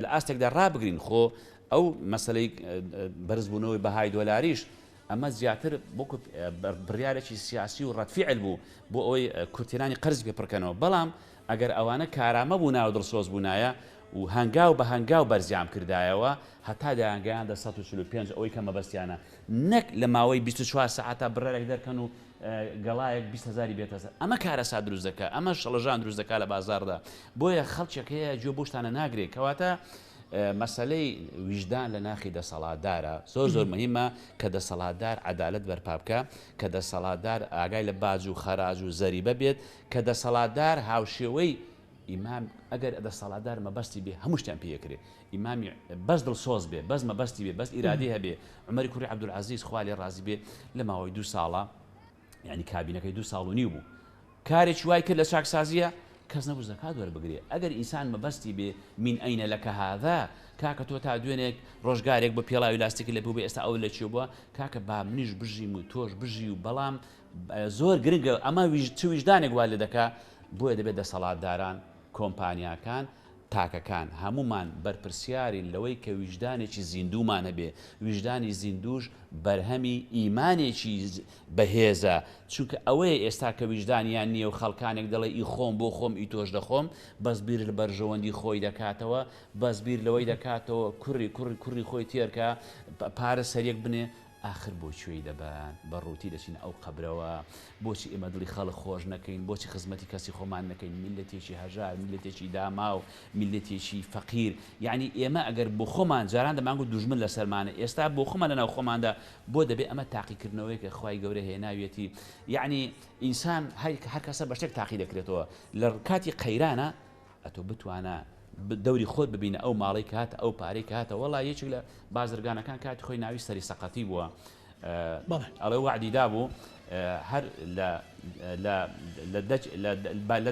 لە ئاستێکدا ڕابگرین خۆ ئەو مەسلەی بەرزبوونەوەی بەهای دۆلاریش ئەمە زیاتر بۆکو بڕیارێکی سیاسی و ڕەتفیعل بوو بۆ ئەوەی کورتێنانی قەرز پێپڕکەنەوە بەڵام ئەگەر ئەوانە کارامە بووناوە دڵسۆز بوونایە و هەنگاو بە هەنگاو بەرزیام کردایەوە هەتا دەیانگەیان 145 ئەوەی کە مەبەستیانە نەک لە ماوەی 24 ساعتا بڕێک دەرکەن و گەڵایەک 20,000 بێتە ئەمە کارەسا دروست دەکات ئەمە شەڵەژان دروست دەکات لە بازاردا بۆیە خەڵکێک هەیە گوێ بۆ شتانە ناگرێت کەواتە مەسەلەی ویژدان لە ناخی دەسەڵاتدارە زۆر مهمە کە دەسەڵاتدار عەدالەت بەرپا بکە کە دەسەڵاتدار ئاگای لە باج و خەراج و زەریبە بێت کە دەسەڵاتدار هاوشێوەی ئیمام ئەگەر دەسەڵاتدار مەبەستی بێ هەموو شتیان پێکرێ ئیمامی بەس دڵسۆز بێ بەس مەبەستی بێ بەس ئیرادی هەبێ عومەری کوڕی عەبدولعەزیز خوا لێ ڕازی بێ لە ماوەی 2 ساڵە یعنی کابینەکەی 2 ساڵ و نیو بوو کارێکی وای کرد لە چاکسازیە کەس نەبوو زەکات وەربگرێ ئەگەر ئینسان مەبەستی بێ من ئەینە لەکە هاذا کاکە تۆ تا دوێنێک ڕۆژگارێک بە پێڵاوی لاستیکی لە بوو بێ ئێستا ئەو لە چێ بووە کاکە با منیش بژیم و تۆش بژی و بەڵام زۆر گرنگە ئەمە چ ویژدانێک وا لێ دەکا بۆیە دەبێت دەسەڵاتداران کۆمپانیاکان تاکەکان هەمومان بەرپرسیارین لەوەی کە ویژدانێکی زیندومان هەبێ ویژدانی زیندوش بەرهەمی ئیمانێکی بەهێزە چونکە ئەوەیە ئێستا کە ویژدانیان نییە و خەڵکانێک دەڵێ ئی خۆم بۆ خۆم ئی تۆش دەخۆم بەس بیر لە بەرژەوەندی خۆی دەکاتەوە بەس بیر لەوەی دەکاتەوە کوڕی خۆی تێرکە پارە سەرێک بنێ آخر بۆ کوێی دەبان بە ڕووتی دەچین ئەو قەبرەوە بۆچی ئێمە دڵی خەڵک خۆش نەکەین بۆچی خزمەتی کەسی خۆمان نەکەین میلەتێکی هەژار میلەتێکی داما و میلەتێکی فەقیر یعنی ئێمە ئەگەر بۆ خۆمان جاران دەمانگو دوژمن لەسەرمانە ئێستا بۆ خۆمان لەناو خۆماندا بۆ دەبێت ئەمە تاقیکردنەوەی کە خوای گەورە هێناویەتی یعنی ئینسان هەر کەسە بە شتێک تاقی دەکرێتەوە لە کاتی قەیرانە ئەتۆ بتوانە دەوری خۆت ببینە ئەو ماڵی کاتە ئەو پارەی کاتە وەڵا یەکێک لە بازرگانەکان کاتی خۆی ناوی سەری سەقەتی بووە ئەڵێ وعدی دابوو هەر لە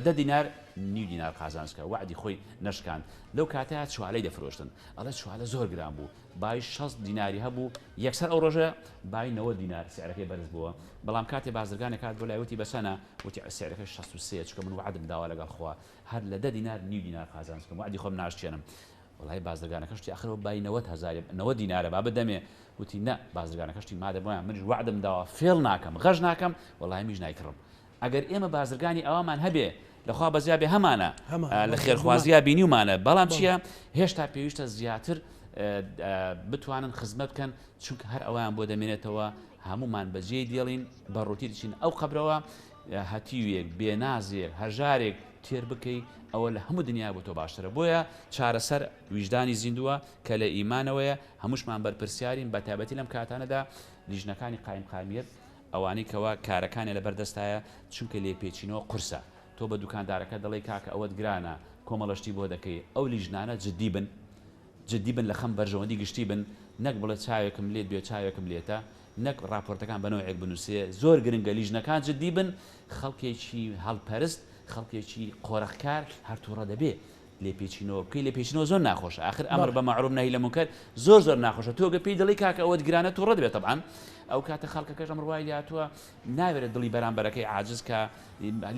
10 دینار 9 دینار قازانسکە وعدی خۆی نشکان لەو کاتەیە چوالەی دەفرۆشتن ئەڵێ چوالە زۆر گران بوو بای 6 دیناری هەبوو یەکسەر ئەو ڕۆژە بای 90 دینار سعرەکەی بەرز بووە بەڵام کاتێ بازرگانێک کات بۆ لایوتی بەسەنە وتی سعرەکەی 63 چکە من وعدم داوا لەگەڵ خوا هەر لە 10 دینار 9 دینار قازانسکەم وعدی خۆم ناشتێنم وڵای بازرگانەکەشتی ئاخرەوە بای 90 دینارە با بدەمێ وتی نە بازرگانەکەشتی مادە بۆیان منیش وعدم داوا فێڵ ناکەم غەژ ناکەم وڵای میش نایکڕم ئەگەر ئێمە بازرگانی ئەومان هەبێ لەخوا بەزیابێ هەمانە لە خێرخوازیە بینیومانە بەڵام چییە هێشتا پێویستە زیاتر بتوانن خزمەت بکەن چونکە هەر ئەویان بۆ دەمێنێتەوە هەمومان بەجێ دێڵین بە ڕووتی دەچین ئەو قەبرەوە هەتیوێک بێنازێک هەژارێک تێر بکەی ئەوە لە هەموو دنیا بۆ تۆ باشترە بۆیە چارەسەر ویژدانی زیندووە کە لە ئیمانەوەیە هەمووشمان بەرپرسیارین بە تایبەتی لەم کاتانەدا لیژنەکانی قایم قامیت ئەوانەی کەوا کارەکانی لە بەردەستایە چونکە لێپێچینەوە قورسە تۆ بە دوکاندارەکە دەڵێ کاکە ئەوەت گرانە کۆمەڵەشتی بۆ دەکەی ئەو لیژنانە جدی بن لە خەم بەرژەوەندی گشتی بن نەک بڵێ چاوێکم لێت بێ چاوێکم لێتە نەک راپۆرتەکان بەنەوەیەک بنووسێ زۆر گرنگە لیژنەکان جدی بن خەڵکێکی هەڵپەرست خەڵکێکی قۆرەخکار هەرتوڕە دەبێ لێپێچینەوە بکەی لێپێچینەوە زۆر ناخۆشە آخر ئەمر بە معروف نەهی لە منکەر زۆر ناخۆشە تۆ گە پێی دڵی کاکە ئەوەت گرانە تووڕە دەبێت طبعاً ئەو کاتە خەڵکەکەش ئەمڕ وای لاتووە ناوێرێت دڵی بەرامبەرەکەی عاجز کە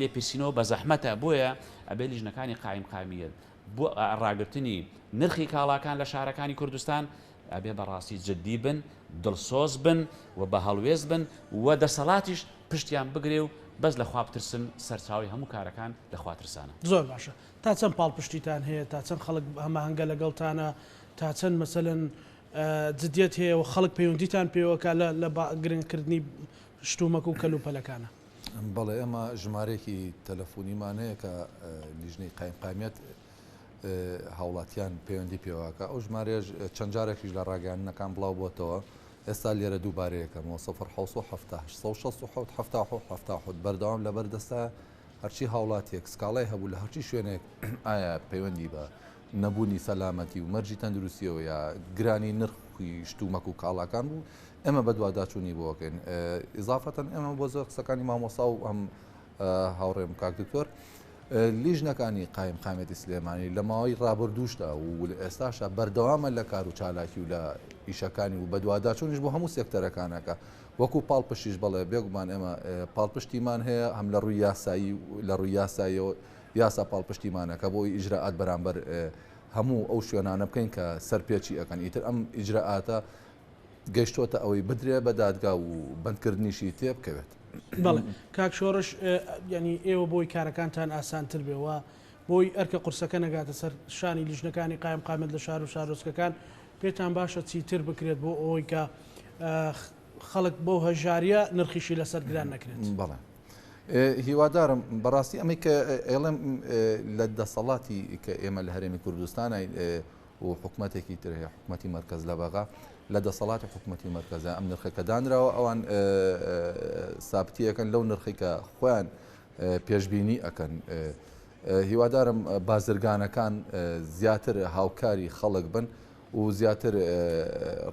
لێپێچینەوە بە زەحمەتە بۆیە ئەبێ لیژنەکانی قایم قامیت بۆ ڕاگررتنی نرخی کاڵاکان لە شارەکانی کوردستان ئەبێ بەڕاستی جدی بن دڵسۆز بن و بە هەڵوێز بن و دەسەڵاتیش پشتیان بگرێ و بەس لە خوا بترسن سەرچاوی هەموو کارەکان لە خوا ترسانە زۆر باشە تا چەند پاڵپشتیتان هەیە تا چەند خەڵک هەماهەنگە لەگەڵتانە تا چەند مەسەلەن جدیت هەیە و خەڵک پەیوەندیتان پێوەکە لە گرنگکردنی شتومەک و کەلوپەلەکانە بەڵێ ئێمە ژمارەیەکی تەلەفۆنیمان هەیە کە لیژنەی قایم قامیت هاوڵاتیان پەیوەندی پێوەکە ئەو ژمارەیەش چەند جارێکیش لە ڕاگەیاندنەکان بڵاو بۆتەوە ئێستا لێرە دووبارەیەکەمەوە 1970 بەردەوام لە بەردەستە هەرچی هاوڵاتێک سکاڵای هەبوو لە هەرچی شوێنێک ئایا پەیوەندی بە نەبوونی سەلامەتی و مەرجی تەندروستیەوە یا گرانی نرخی شتومەک و کاڵاکان بوو ئێمە بەدواداچوونی بۆکەین ئیزافەتەن ئێمە بۆ زۆر قسەکانی مامۆسا و ئەم هاوڕێم کاک دکتۆر لیژنەکانی قایم قامەتی سلێمانی لە ماوەی ڕابردووشدا و ئێستاشە بەردەوامە لە کار و چالاکی و لە ئیشەکانی و بەدواداچوونیش بۆ هەموو سێکتەرەکانەکە وەکو پاڵپشتیش بڵێ بێگومان ئێمە پاڵپشتیمان هەیە هەم لە ڕووی یاسایی لە ڕووی یاساییەوە یاسا پاڵپشتیمانەکە بۆی ئیجرa'ات بەرامبەر هەموو ئەو شوێنانە بکەین کە سەرپێچی ئەەکەن ئیتر ئەم ئیجرa'اتە گەیشتۆتە ئەوەی بدرێ بە دادگا و بەندکردنیشی تێ بکەوێت. بەڵێ کاک شۆڕش ینی ئێوە بۆی کارەکانتان ئاسانتر بێەوە بۆی ئەرکە قورسەکە نەگاتە سەر شانی لیژنەکانی قایم قامت لە شار و شارۆچکەکان پێتان باشە چیتر بکرێت بۆ ئەوەی کە خەڵک بۆ هەژاریە نرخیشی لەسەر گران نەکرێت. بەڵێ هیوادارم بەڕاستی ئەمەی کە ئێڵم لە دەسەڵاتی کە ئێمە لە هەرێمی کوردستانە و حکوومەتێکی تر هەیە حکوومەتی مەرکەز لە بەغا لە دەسەڵاتی حکوومەتی مەرکەزە ئەم نرخەکە دانراوە ئەوان سابتیەکەن لەو نرخی کە خۆیان پێشببینی ئەەکەن هیوادارم بازرگانەکان زیاتر هاوکاری خەڵک بن و زیاتر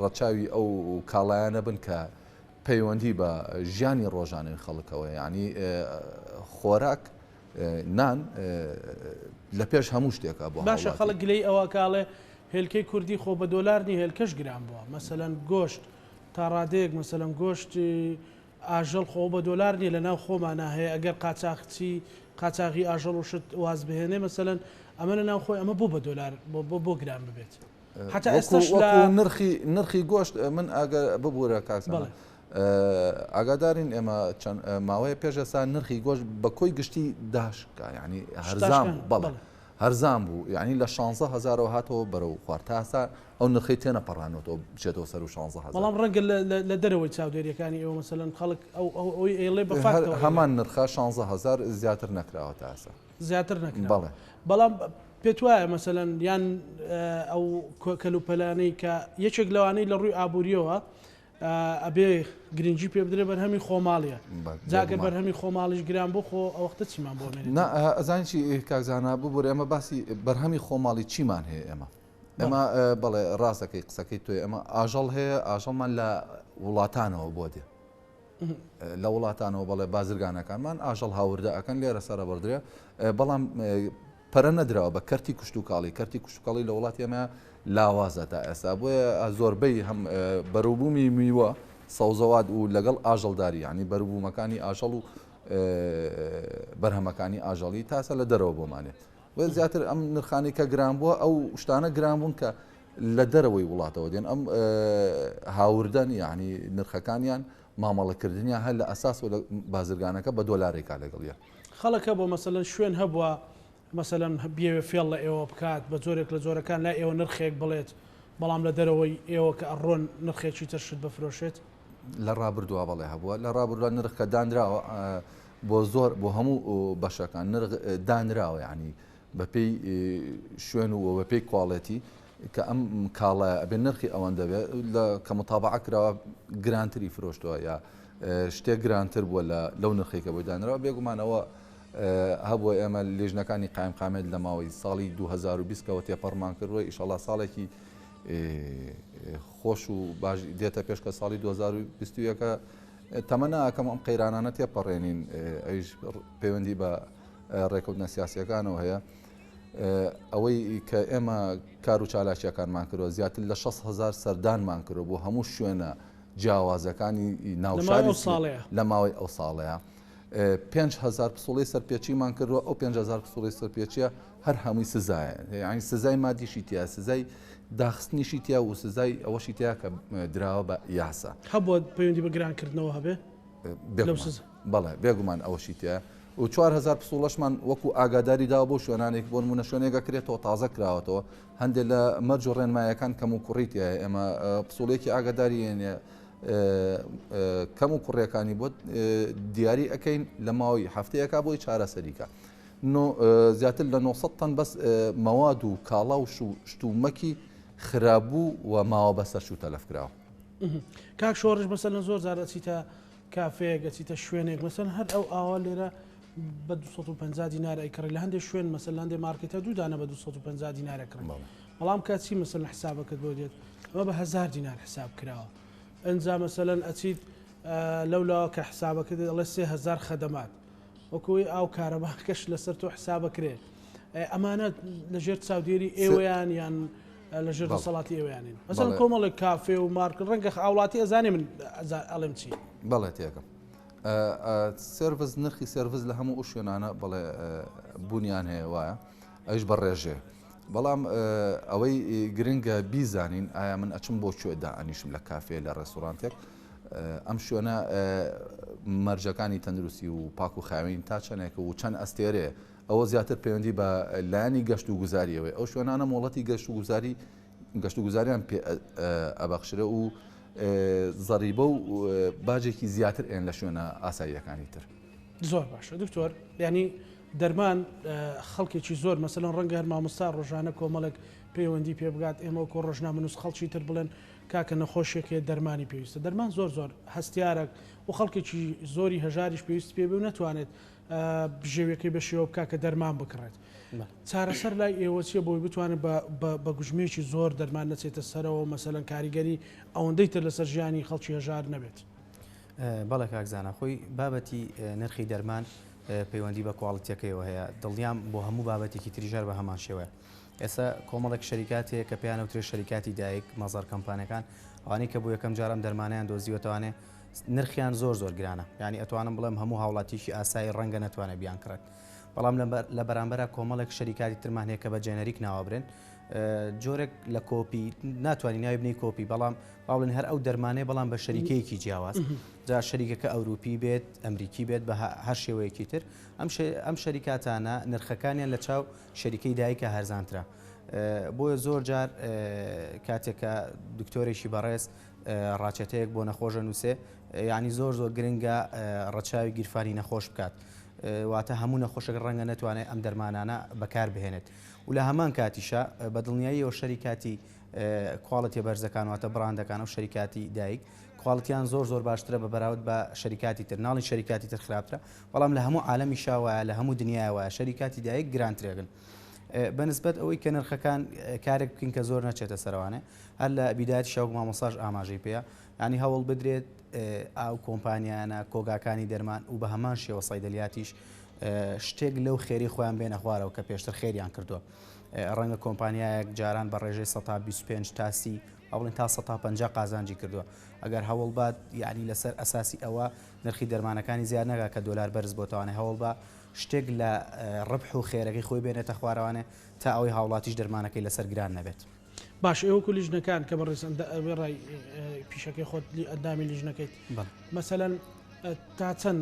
ڕەچاوی ئەو کاڵایانە بن کە پەیوەندی بە ژیانی ڕۆژانەی خەڵکەوە ینی خۆراک نان لە پێش هەموو شتێکە بۆ باشە خەڵک گلەی ئەوە کاڵێ هێلکەی کوردی خۆ بە دۆلارنی هێلکەش گران بووە مەسەلەن گۆشت تا ڕادەیەک مەسەلەن گۆشتی ئاژەڵ خۆ بە دۆلارنی لە ناو خۆمانە هەیە ئەگەر قاچاقی ئاژەڵ و شت واز بهێنێ مەسەلەن ئەمە لە ناو خۆی ئەمە بوو بە دۆلار بۆ گران ببێت حتا ئێستاش نرخی گۆشت من ئەگەر ببوورە کاکسە ئاگادارین ئێمە ماوەیە پێش ئێستا نرخی گۆشت بە کۆی گشتی داشکە ینی هەرزان بەڵێ هەرزان بوو یعنی لە 16,000 هاتەوە بەرەو خوارد تاسا ئەو نرخی تێنە پەڕانەوە بچێتەوە سەر و 16,000 بەڵام ڕەنگە لە دەرەوەی چاودێریەکانی ئێوە مەسەلەن خەڵک ئەوی ئێڵێ بە هەمان نرخە 16,000 زیاتر نەکراوە تاسا زیاتر نەکرا بەڵێ بەڵام پێت وایە مەسەلەن یان ئەو کەلوپەلانەی کە یەکێک لەوانەی لە ڕووی ئابوووریەوە ئەبێ گرنگجی پێ بدرێ بەرهەمی خۆماڵیە جاگەر بەرهەمی خۆماڵیش گران بۆ خۆ ئەوەختە چیمان بۆ ئەزانانی چی کاکزانە بوو بۆ ئێمە باسی بەرهەمی خۆماڵی چیمان هەیە ئێمە بەڵێ ڕاستەکەی قسەکەی توێ ئەمە ئاژەڵ هەیە ئاژەڵمان لە وڵاتانەوە بۆ دێ لە وڵاتانەوە بەڵێ بازرگانەکانمان ئاژەڵ هاوردە ئەەکەن لێرە سەرە بەردرێ بەڵام پەرە نەدراوە بە کەرتی کوشتتوکاڵی کەرتی کوشتتوکاڵی لە وڵاتی ئەمە لاوازە تا ئێستا بۆیە زۆربەی هەم بەروبوومی میوە سەوزەوات و لەگەڵ ئاژەڵداری ینی بەروبوومەکانی ئاژەڵ و بەرهەمەکانی ئاژەڵی تاسە لە دەرەوە بۆمانێت و زیاتر ئەم نرخانی کە گران بووە ئەو شتانە گران بوون کە لە دەرەوەی وڵاتەوە دێن ئەم هاوردن یعنی نرخەکانیان مامەڵەکردنیان هەر لە ئەساس و لە بازرگانەکە بە دۆلارێکا لەگەڵیە خەڵەکە بۆ مەسەلەن شوێن هەبووە مەسەلەن بێوێ فێڵ لە ئێوە بکات بە جۆرێک لە جۆرەکان لا ئێوە نرخێک بڵێت بەڵام لە دەرەوەی ئێوە کە ئەڕۆن نرخێکی ترشت بفرۆشێت لە ڕابردووە بەڵێ هەبووە لە ڕابردووە نرخەکە دانراوە بۆ زۆر بۆ هەموو بەشەکان دانراوە ینی بەپێی شوێن و بەپێی کواڵەتی کە ئەم کاڵە ئەبێ نرخی ئەوەن دەبێت کە متابعە کراوە گرانتری فرۆشتەوە یا شتێک گرانتر بووە لەو نرخێکە بۆی دانراوە بێگومانەوە هەبووە ئێمە لێژنەکانی قایم قامێت لە ماوەی ساڵی 2020کەوە تێپەڕمان کردووە ئیشەڵا ساڵێکی خۆش و باش دێتە پێش کە ساڵی 2021کە تەمەناکەم ئەم قەیرانانە تێپەڕێنین ئەویش پەیوەندی بە ڕێکەوتنە سیاسیەکانەوە هەیە ئەوەی کە ئێمە کار و چالاکیەکانمان کردوە زیاتر لە 6,000 سەردانمان کردو بۆ هەموو شوێنە جیاوازەکانی ناوشاری لە ماوەی ئەو ساڵەیە 5,000 پسوڵی سەرپێچیمان کردووە ئەو 5,000 پسوڵی سەرپێچیە هەر هەمووی سزایە یعنی سزای مادیشی تیا سزای داخستنیشی تیا و سزای ئەوەشی تیا کە دراوە بە یاسا هەبووە پەیوەندی بە گرانکردنەوە هەبێ بەڵێ بێگومان ئەوەشی تیا و 4,000 پسوڵەشمان وەکو ئاگاداری دا بۆ شوێنانێک بۆ نمونە شوێنێکە کرێتەوە تازە کراوەتەوە هەندێک لە مەرج و ڕێنمایەکان کەم و کوڕیتە ئێمە پسوڵێکی ئاگاداری هێنێ کەم و کوڕیەکانی بۆ دیاری ئەەکەین لە ماوەی هەفتەیەکە بۆی چارەسەریکە زیاتر لە 900 تەن بەس مەواد و کاڵا و شتومەکی خراببوو و ماوە بەسەر شو تەلەف کراوە کاک شۆڕش مەسەلەن زۆر جار ئەچیتە کافەیەک ئەچیتە شوێنێک مەسەلەن هەر ئەو ئاوا لێرە بە 250 دینار ئەیکڕی لە هەندێک شوێن مەسەلەن هەندێک مارکێتە دوودانە بە 250 دینار ئەکڕن بەڵام کاچی مەسەلەن حسابەکەت بۆ دێت ئەمە بە 1000 دینار حساب کراوە ئەنجا مەسەلەن ئەچیت لەولاوە کە حسابەکە دەڵێ 3000 خەدەمات وەکوی ئاو کارەباکەش لەسەر تۆ حسابەکرێت ئەمانە لەژێر چاودێری ئێوەیان یان لەژێر دەسەڵاتی ئێوەیانین مەسەلەن کۆمەڵێک کافێ و مارکت ڕەنگە ئاوڵاتی ئەزانێ من ئەڵێم چی بەڵێ تێکم سێرڤز نرخی سێرڤز لە هەموو شوێنانە بڵێ بوونیان هەیە وایە ئەوش بەڕێژێ بەڵام ئەوەی گرنگە بیزانین ئایا من ئەچم بۆ کوێدا ئەنیشم لە کافێ لە ڕێستۆرانتێک ئەم شوێنە مەرجەکانی تەندروستی و پاک و خاوین تا چەندێکە و چەند ئەستێرێ ئەوە زیاتر پەیوەندی بە لایانی گەشت و گوزاریەوەی ئەو شوێنانە مۆڵەتی گەشت و گوزاریان پێ ئەبەخشرە و زەریبە و باجێکی زیاتر ئێن لە شوێنە ئاساییەکانی تر زۆر باشە دکتۆر ینی دەرمان خەڵکێکی زۆر مەسەلەن ڕەنگە هەر مامۆستا ڕۆژانە کۆمەڵێک پەیوەندی پێ بگات ئێمە کۆ ڕۆژنامەنووس خەڵکی تر بڵێن کاکە نەخۆشیێکێ دەرمانی پێویستە دەرمان زۆر هەستیارێک و خەڵکێکی زۆری هەژاریش پێویست پێ و نەتوانێت بژێوەکەی بە شێوە بکە کە دەرمان بکڕێت چارەسەر لای ئێوە چیە بۆی بتوانێت بە گوژمێکی زۆر دەرمان نەچێتە سەرەوە مەسەلەن کاریگەری ئەوەندەی تر لەسەر ژیانی خەڵکی هەژار نەبێت بەڵێ کاکزانە خۆی بابەتی نرخی دەرمان پەیوەندی بە کواڵیتیەکەیەوە هەیە دڵنیام بۆ هەموو بابەتێکی تریژار بە هەمان شێوە ئێستا کۆمەڵێک شەریکاتێک کە پێیان وترێ شەریکاتی دایک مەزار کەمپانیەکان ئەوانەی کە بۆ یەکەم جارم دەرمانیان دۆزیوەتەوانێ نرخیان زۆر گرانە ینی ئەتوانم بڵێم هەموو هاوڵاتیشی ئاسایی ڕەنگە نەتوانێت بیان کڕێت بەڵام لە بەرامبەر کۆمەڵێک شەریکاتی ترمان هەیە کە بە جێنەریک ناوابرێن جۆرێک لە کۆپی ناتوانین ناوی بنی کۆپی بەڵام باڵێن هەر ئەو دەرمانەیە بەڵام بە شەریکەیەکی جیاواز جا شەریکەکە ئەوروپی بێت ئەمریکی بێت بە هەر شێوەیەکی تر ئەم شەریکاتانە نرخەکانیان لە چاو شەریکەی دایکە هەرزانترا بۆیە زۆر جار کاتێکە دکتۆرێکی بەڕێز ڕاچەتەیەک بۆ نەخۆشە نووسێ یعنی زۆر گرنگە ڕەچاوی گیرفانی نەخۆش بکات واتە هەموو نەخۆشەکە ڕەنگە نەتوانێت ئەم دەرمانانە بەکار بهێنێت و لە هەمان کاتیشە بە دڵنیاییەوە شەریکاتی کواڵەتی بەرزەکان واتە بڕاندەکان و شەریکاتی دایک کواڵەتیان زۆر باشترە بە بەراورد بە شەریکاتی تر ناڵی شەریکاتی تر خراپترە بەڵام لە هەموو عالەمی شاوایە لە هەموو دنیاوە شەریکاتی دایک گرانترێگن بەنسبەت ئەوەی کە نرخەکان کارێک بکەین کە زۆر نەچێتە سەروانێ هەر لە بیداەتی شاوک مامۆساژ ئاماژەی پێەیە ینی هەوڵ بدرێت ئاو کۆمپانیانە کۆگاکانی دەرمان و بە هەمان شێوە سایدەلیاتیش شتێک لەو خێری خۆیان بێنە خوارەوە کە پێشتر خێریان کردووە ڕەنگە کۆمپانیایەک جاران بە ڕێژەی 125 تاسی ئەوڵین تا 150 قازانجی کردووە ئەگەر هەوڵ بات یعنی لەسەر ئەساسی ئەوە نرخی دەرمانەکانی زیاد نەگا کە دۆلار بەرز بۆتەوانێ هەوڵ بە شتێک لە ڕبح و خێرەکەی خۆی بێنێتە خوارەوانێ تا ئەوەی هاوڵاتیش دەرمانەکەی لەسەر گران نەبێت باش ئێوەکو لیژنەکان کە بەڕێزان ڕای پیشەکەی خۆت ئەندامی لیژنەکەیت مەسەلەن تا چەند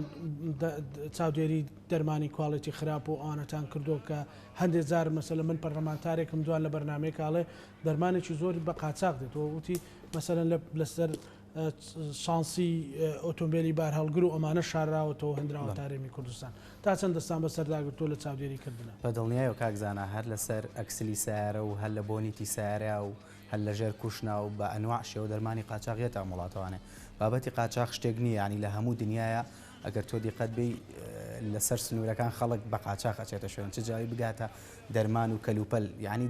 چاودێری دەرمانی کواڵەتی خراپ و ئاەتان کردو کە هەندێک جار مەسەلە من پەرلەمانتارێکم دوان لە بەرنمەیە کاڵێ دەرمانێکی زۆر بە قاچاق دێتەوە وتی مەسەلەن لەسەر شانسی ئۆتۆمبیلی بار هەڵگر و ئەمانە شارراوەتەوە هەندراوە تارێمی کوردستان تا چەند دەستان بە سەرداگرتۆ لە چاودێری کردنە بە دڵنیایە و کاکزانە هەر لەسەر ئەکسلی سیارە و هەر لە بۆنیتی سیارە و هەر لە ژێر کوشنا و بە ئەنواع شێوە دەرمانی قاچاقیەتە وڵاتوانێ بابەتی قاچاق شتێک نییە ینی لە هەموو دنیاە ئەگەر تۆ دیقەت بێ لەسەر سنوورەکان خەڵک بە قاچاق ئەچێتە شوێن چ جایی بگاتە دەرمان و کەلوپەل یعنی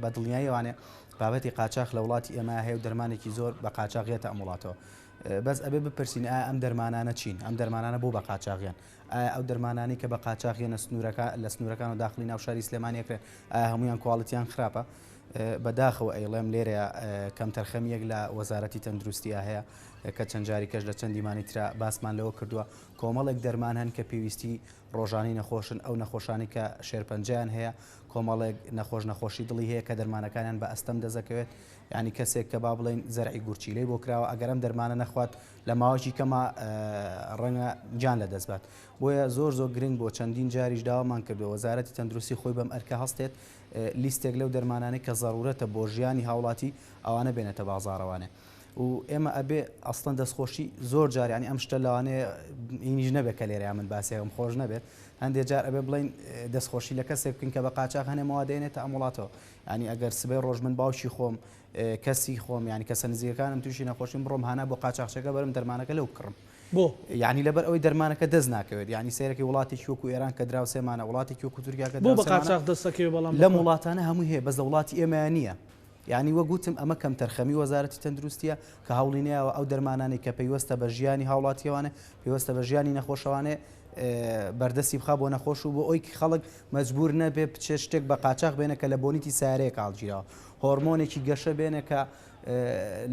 بە دڵنیاییوانێ بابەتی قاچاق لە وڵاتی ئێمە هەیە و دەرمانێکی زۆر بە قاچاقیەتە ئەم وڵاتەوە بەس ئەبێ بپرسین ئایا ئەم دەرمانانە چین ئەم دەرمانانە بۆ بە قاچاقیان ئایا ئەو دەرمانانی کە بە قاچاقیە لە سنوورەکان و داخلی ناو شاری سلێمانیەکرێن ئایا هەمویان کواڵەتیان خراپە بەداخەوە ئەیڵێم لێرە کەم تەرخەمیەک لە وەزارەتی تەندروستیا هەیە کە چەند جاری کەش لە چەندیمانی ترا باسمان لەوە کردووە کۆمەڵێک دەرمان هەن کە پێویستی ڕۆژانی نەخۆشن ئەو نەخۆشانی کە شێرپەنجیان هەیە کۆمەڵێک نەخۆشی دڵی هەیە کە دەرمانەکانیان بە ئەستەم دەزەکەوێت ینی کەسێک کە با بڵێن زەرعی گورچیلەی بۆ کراوە ئەگەرم دەرمانە نەخوات لە ماوەی کەما ڕەنگە گیان لە دەستبات بۆیە زۆر گرنگ بۆ چەندین جاریش داوامان کردو وەزارەتی تەندروستی خۆی بەم ئەرکە هەستێت لیستێک لەو دەرمانانەی کە ضرورەتە بۆ ژیانی هاوڵاتی ئەوانە بێنێتە بازاڕەوانێ و ئێمە ئەبێ ئەسڵەن دەستخۆشی زۆر جاریانی ئەم شتە لەوانەیە ئینیش نەبێت کە لێرە من باسێکم خۆش نەبێت هەندێک جار ئەبێ بڵین دەستخۆشی لە کەسێک بکەین کە بە قاچاق هەنێمەوە دێنێتە ئەم وڵاتەوە ینی ئەگەر سبەی ڕۆژ من باوکی خۆم کەسی خۆم ینی کەسە نزیەکانم تووشی نەخۆشیم بڕۆم هانا بۆ قاچاقچەکە بەرم دەرمانەکە لەو بکڕم بۆ یعنی لەبەر ئەوەی دەرمانەکە دەست ناکەوێت ینی سیرەکەی وڵاتێکی وەکو ئێران کە دراو سێمانە وڵاتێکی وەکو تورکیا کە بۆ بە قاچاق دەستەکەوێت بەڵام لەم وڵاتانە هەموو هەیە بەس وڵاتی ئێمە نییە یعنی وەگوتم ئەمە کەم تەرخەمی وەزارەتی تەندروستیە کە هەوڵینەوە ئەو دەرمانانی کە پێیوەستە بە ژیانی هاوڵاتیەوانە پێیوەستە بە ژیانی نەخۆشەوانێ بەردەستی بخا بۆ نەخۆش و بۆ ئەوی خەڵک مەجبور نەبێ بچێ شتێک بە قاچاق بێنە کە لە بۆنیتی سیارەیە کاڵگیرەوە هۆرمۆنێکی گەشە بێنە کە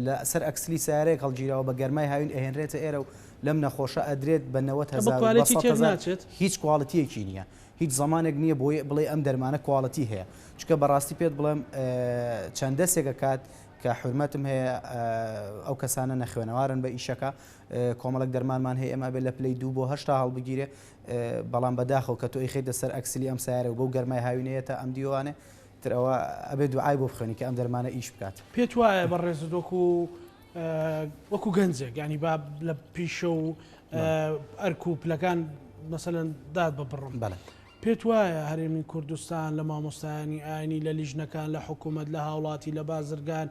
لە سەر ئەکسلی سیارەیە کەڵگیرەوە بە گەرمای هاوین ئەهێنرێتە ئێرە و لەم نەخۆشە ئەدرێت بە 90,000 هیچ کواڵەتیەکی نییە هیچ زمانێک نییە بۆ بڵێ ئەم دەرمانە کواڵەتی هەیە چکە بەڕاستی پێت بڵێم چەند دەستێکە کات کە حرمەتم هەیە ئەو کەسانە نەخوێنەوارن بە ئیشەکە کۆمەڵک دەرمانمان هەیە ئەمە بێت لە پلەی 2 بۆ 8 هەڵبگیرێ بەڵام بەداخەوە کە تۆ ئیخیت دەسەر ئەکسلی ئەم سیارە و بەو گەرمای هاوینەیەتە ئەم دیوانێ ترەوە ئەبێ دوعای بۆ بخوێنی کە ئەم دەرمانە ئیش بکات پێت وایە بەڕێزت وەکو گەنجێک ینی با لە پیشە و ئەرک و پلەکان مەسەلەن داد ببڕم پێت وایە هەرێمی کوردستان لە مامۆستایانی ئاینی لە لیژنەکان لە حکوومەت لە هاوڵاتی لە بازرگان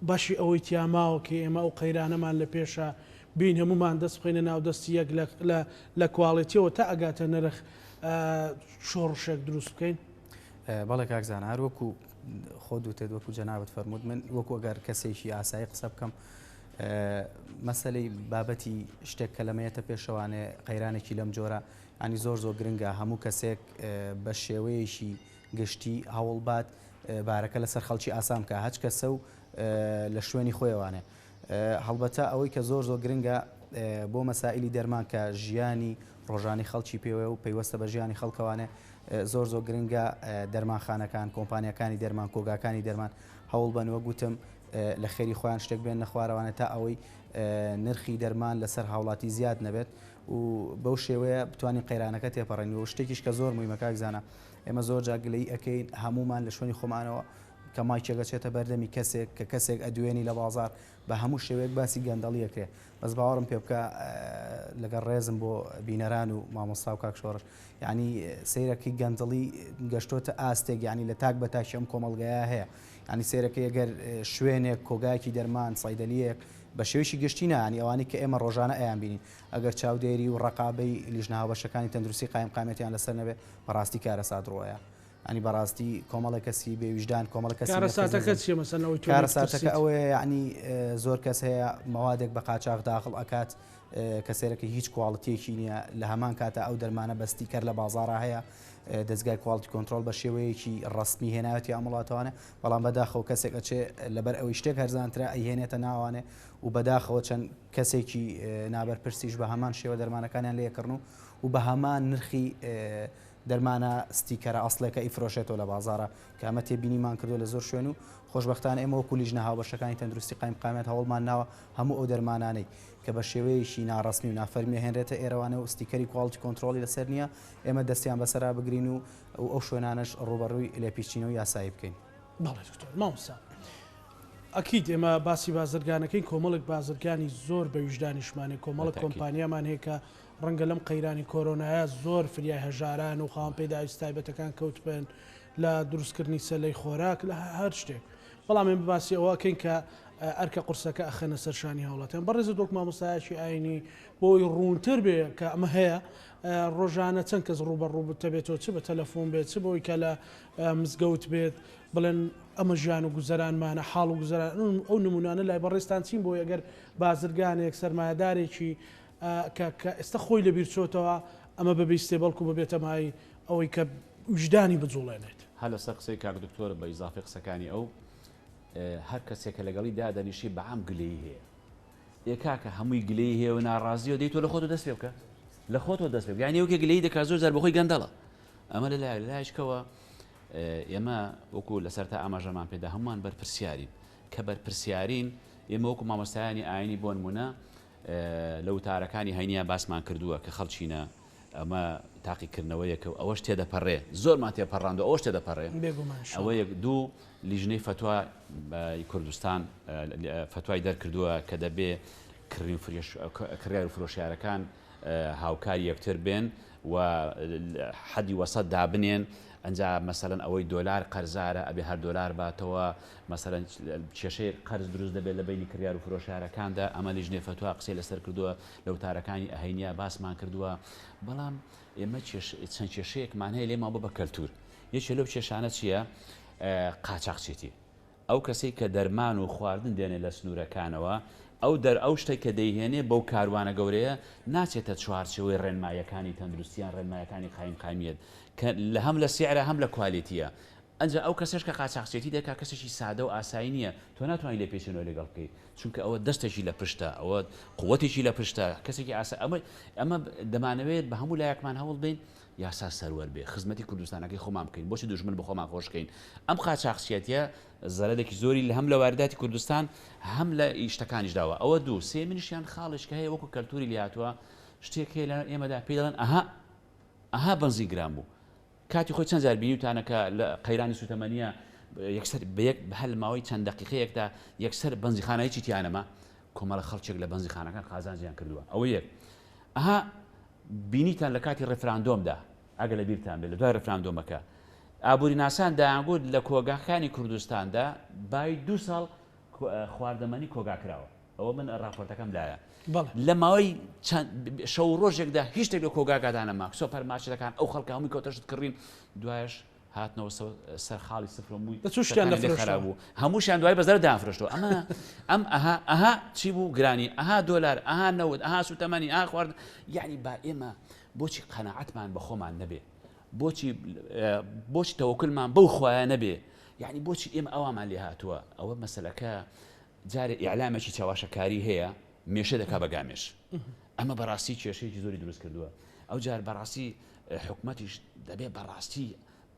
باشی ئەوەی تیاماوە کە ئێمە ئەو قەیرانەمان لە پێشە بین هەمومان دەست بخینە ناو دەستی یەک لە کواڵێتیەوە تا ئەگاتە نرخ شۆڕشێک دروست بکەین بەڵێ کاکزانە هەر وەکو خۆ دوتێت وەکو جەنابەت فەرمووت من وەکو ئەگەر کەسێکی ئاسایی قسە بکەم مەسەلەی بابەتی شتێک کە لەمەیەتە پێشەوانێ قەیرانێکی لەم جۆرە ینی زۆر گرنگە هەموو کەسێک بە شێوەیەشی گشتی هەوڵبات بارەکە لەسەر خەڵکی ئاسام کە هەچ کەسە و لە شوێنی خۆیەوانێ هەڵبەتە ئەوەی کە زۆر گرنگە بۆ مەسائلی دەرمان کە ژیانی ڕۆژانی خەڵکی پێوە و پەیوەستە بە ژیانی خەڵکەوانێ زۆر گرنگە دەرمانخانەکان کۆمپانیەکانی دەرمان کۆگاکانی دەرمان هەوڵ بنەوە گوتم لە خێری خۆیان شتێک بێن نەخوارەوانە تا ئەوەی نرخی دەرمان لەسەر هاوڵاتی زیاد نەبێت و بەو شێوەیە بتوانین قەیرانەکە تێپەڕێنی و شتێکیش کە زۆر مویمە کاکزانە ئێمە زۆر جاگلەی ئەەکەین هەمومان لە شوێنی خۆمانەوە کە مایکێکە چێتە بەردەمی کەسێک کە کەسێک ئەدوێنی لە بازار بە هەموو شێوەیەک باسی گەندەڵیەکرێ بەس باوەڕم پێ بکە لەگەڵ ڕێزم بۆ بینەران و مامۆستا و کاک شۆڕش یعنی سیرەکەی گەندەڵی گەشتۆتە ئاستێک یعنی لە تاک بە تاکی ئەم کۆمەڵگەیە هەیە ینی سیرەکەی ئەگەر شوێنێک کۆگایکی دەرمان سایدەلیەک بە شێوشی گشتی نانی ئەوانی کە ئێمە ڕۆژانە ئەیان بینین ئەگەر چاودێری و ڕقابەی لیژنەوە بەشەکانی تەندروستی قایم قامەتیان لەسەر نەبێ بەڕاستی کارە سادڕۆیە ئەنی بەڕاستی کۆمەڵی کەسی بێویژدان کۆمەڵ کەسی کارەساتەکە ئەوەیە یعنی زۆر کەس هەیە مەوادێک بە قاچاق داخڵ ئەکات کە سێرەکە هیچ کواڵتیەکی نییە لە هەمان کاتە ئەو دەرمانە بەستی کەر لە بازارە هەیە دەستگای کواڵتی کۆنتترۆل بە شێوەیەکی ڕستمی هێناوەتی ئامڵاتوانە بەڵام بەداخەوە کەسێک ئەچێ لەبەر ئەوەی شتێک هەرزانترا ئەیهێنێتە ناوانێ و بەداخەوە چەند کەسێکی نابەرپرسیش بە هەمان شێوە دەرمانەکانیان لێکردن و بە هەمان نرخی دەرمانە ستیکەرە ئەسڵێکە ئیفرۆشێتەوە لە بازارە کە ئەمە تێبینیمان کردو لە زۆر شوێن و خۆشبەختانە ئێمە وەکو لیژنە هاوبەشەکانی تەندروستی قایم قامەت هەوڵمان ناوە هەموو ئەو دەرمانانەی کە بە شێوەیەشی ناڕستمی و نافەرمی هێنرێتە ئێرەوانە و ستیکەری کواڵتی کۆنتترۆلی لەسەر نییە ئێمە دەستیان بەسەرا بگرین و ئەو شوێنانش ڕوبەڕووی لێپیشتینەوە یاسایی بکەین. مامۆستا ئەکید ئێمە باسی بازرگانەکەین کۆمەڵک بازرگانی زۆر بە ویژدانیشمانێ کۆمەڵک کۆمپانیامان هەیە کە ڕەنگە لەم قەیرانی کۆرۆنایە زۆر فریای هەژاران و خاوەن پێداویست تایبەتەکان کەوت بن لە دروستکردنی سەلەی خۆراک لە هەر شتێک بەڵام ئێمە باسی ئەوەکەین کە ئەرکە قورسەکە ئەخەنە سەرشانی هەوڵاتیان بەڕێزە دۆک مامۆستایەکی ئاینی بۆی ڕوونتر بێ کە ئەمە هەیە ڕۆژانە چەند کەس ڕوبەڕوو بتەبێتەوە چ بە تەلەفۆن بێت چ بۆی کە لە مزگەوت بێت بڵێن ئەمە ژیان و گوزەرانمانە حاڵ و گوزەران ئەو نمونانە لای بەڕێستان چین بۆ ئەگەر بازرگانێک سەرمایه‌دارێکی کە ئێستا خۆی لەبیر چۆتەوە ئەمە بەبیستێ بەڵکو ببێتە مای ئەوەی کە وجدانی بجوڵێنێت هە لەسەر قسەی کاک دکتۆر بە ئیزافی قسەکانی ئەو هەر کەسێکە لەگەڵی دادەنیشی بەعام گلەی هەیە ئێکاکە هەمووی گلەی هەیە و ناڕازیەوە دەیت تۆ لە خۆتۆ دەست پێ بکە لە خۆتۆ دەست پێ یانی ئەوکە گلەی دەکات زۆر زار بەخۆی گەندەڵە ئەمە لەلایشکەوە ئێمە وەکو لەسەرتا ئاماژەمان پێدا هەمومان بەرپرسیارین کە بەرپرسیارین ئێمە وەکو مامۆستایانی ئاینی بۆ نمونە لە وتارەکانی هەینیان باسمان کردووە کە خەڵچینە ئەمە تاقیکردنەوەیەکە و ئەوەش تێدەپەڕێ زۆرمان تێپەڕاندو ئەوەش تێدەپەڕێ ئەوە یەک دوو لیژنەی فتووە کوردستان فتوای دەرکردووە کە دەبێ کڕیار و فرۆشیارەکان هاوکاری یەکتر بێن و حەدی وەسەد دابنێن ئەنجا مەسەلەن ئەوەی دۆلار قەرزارە ئەبێ هەر دۆلار باتەوە مەسەلەن کێشەی قەرز دروست دەبێت لە بینی کڕیار و فرۆشیارەکاندا ئەمە لیژنەی فتووە قسەی لەسەر کردووە لە وتارەکانی ئەهەینیا باسمان کردووە بەڵام ئێمە چەند کێشەیەکمان هەیە لێمان بۆ بە کەلتور یەکێ لەو کێشانە چییە؟ قاچاقچێتی ئەو کەسێک کە دەرمان و خواردن دێنێ لە سنوورەکانەوە ئەو شتێک کە دەیهێنێ بەو کاروانە گەورەیە ناچێتە چوارچەوەی ڕێنمایەکانی تەندروستیان ڕێنمایەکانی قایم قامیت کە لە هەم لە سیعرە هەم لە کوالیتیە ئەنجا ئەو کەسش کە قاچاقچێتی دەکا کەسێکی سادە و ئاسایی نییە تۆ ناتوانین لێ پێچێنەوە لەگەڵ بکەیت چونکە ئەوە دەستێکی لە پشتە ئەوە قووەتێکی لە پشتە کەسێکی ئاسا ئەمە دەمانەوێت بە هەموو لایەکمان هەوڵ بین یاسا سەروەر بێ خزمەتی کوردستانەکەی خۆمان بکەین بۆچی دوژمن بە خۆمان خۆشکەین ئەم قاچاقچێتیە زەرەدێکی زۆری لە هەم لە وارداتی کوردستان هەم لە ئیشتەکانیش داوە ئەوە دوو سێ منیشیان خاڵش کە هەیە وەکو کەلتوری لاتوە شتێک هەیە لە ئێمەدا پێ دەڵێن ئەها بەنزی گرام بوو کاتی خۆی چەند زار بینیوتانەکە لە قەیرانی سوتەمەنیە یەکسەر بە هەل ماوەی چەند دقیقەیەکدا یەکسەر بەنزیخانەیەکی تیانەما کۆمەڵە خەڵکێک لە بەنزیخانەکان قازانجیان کردووە ئەوە یەک ئەها بینیتان لە کاتی ڕێفراندۆمدا ئەگە لە بیرتان بێت لە دوای ڕێفراندۆمەکە ئابووری ناسان دایانگوت لە کۆگاکانی کوردستاندا بای 2 ساڵ خواردەمەنی کۆگاکراوە ئەوە من ڕاپۆرتەکەم لایە لە ماوەی شەو ڕۆژێکدا هیچ شتێک لە کۆگاکدانەما سۆپەرمارکێتەکان ئەو خەڵکە هەمووی کۆتەشت کڕین دوایش هاتنەوە سەر خاڵی سفرۆمووی خراببوو هەمووشیان دوای بەزار دافرۆشتەوە ئەم ئەها چی بوو گرانی ئەها دۆلار ئەها نەوت ئەها سوتەمەنی ئا خوارد یعنی با ئێمە بۆچی قەناعەتمان بە خۆمان نەبێ بۆچی تەوەکلمان بەو خوایە نەبێ یعنی بۆچی ئێمە ئەومان لێ هاتووە ئەوە مەسەلەکە جارێ ئیعلامێکی چاواشەکاری هەیە مێشە دەکا بەگامێش ئەمە بەڕاستی کێشەیەکی زۆری دروست کردووە ئەو جار بەڕاستی حکومەتیش دەبێت بەڕاستی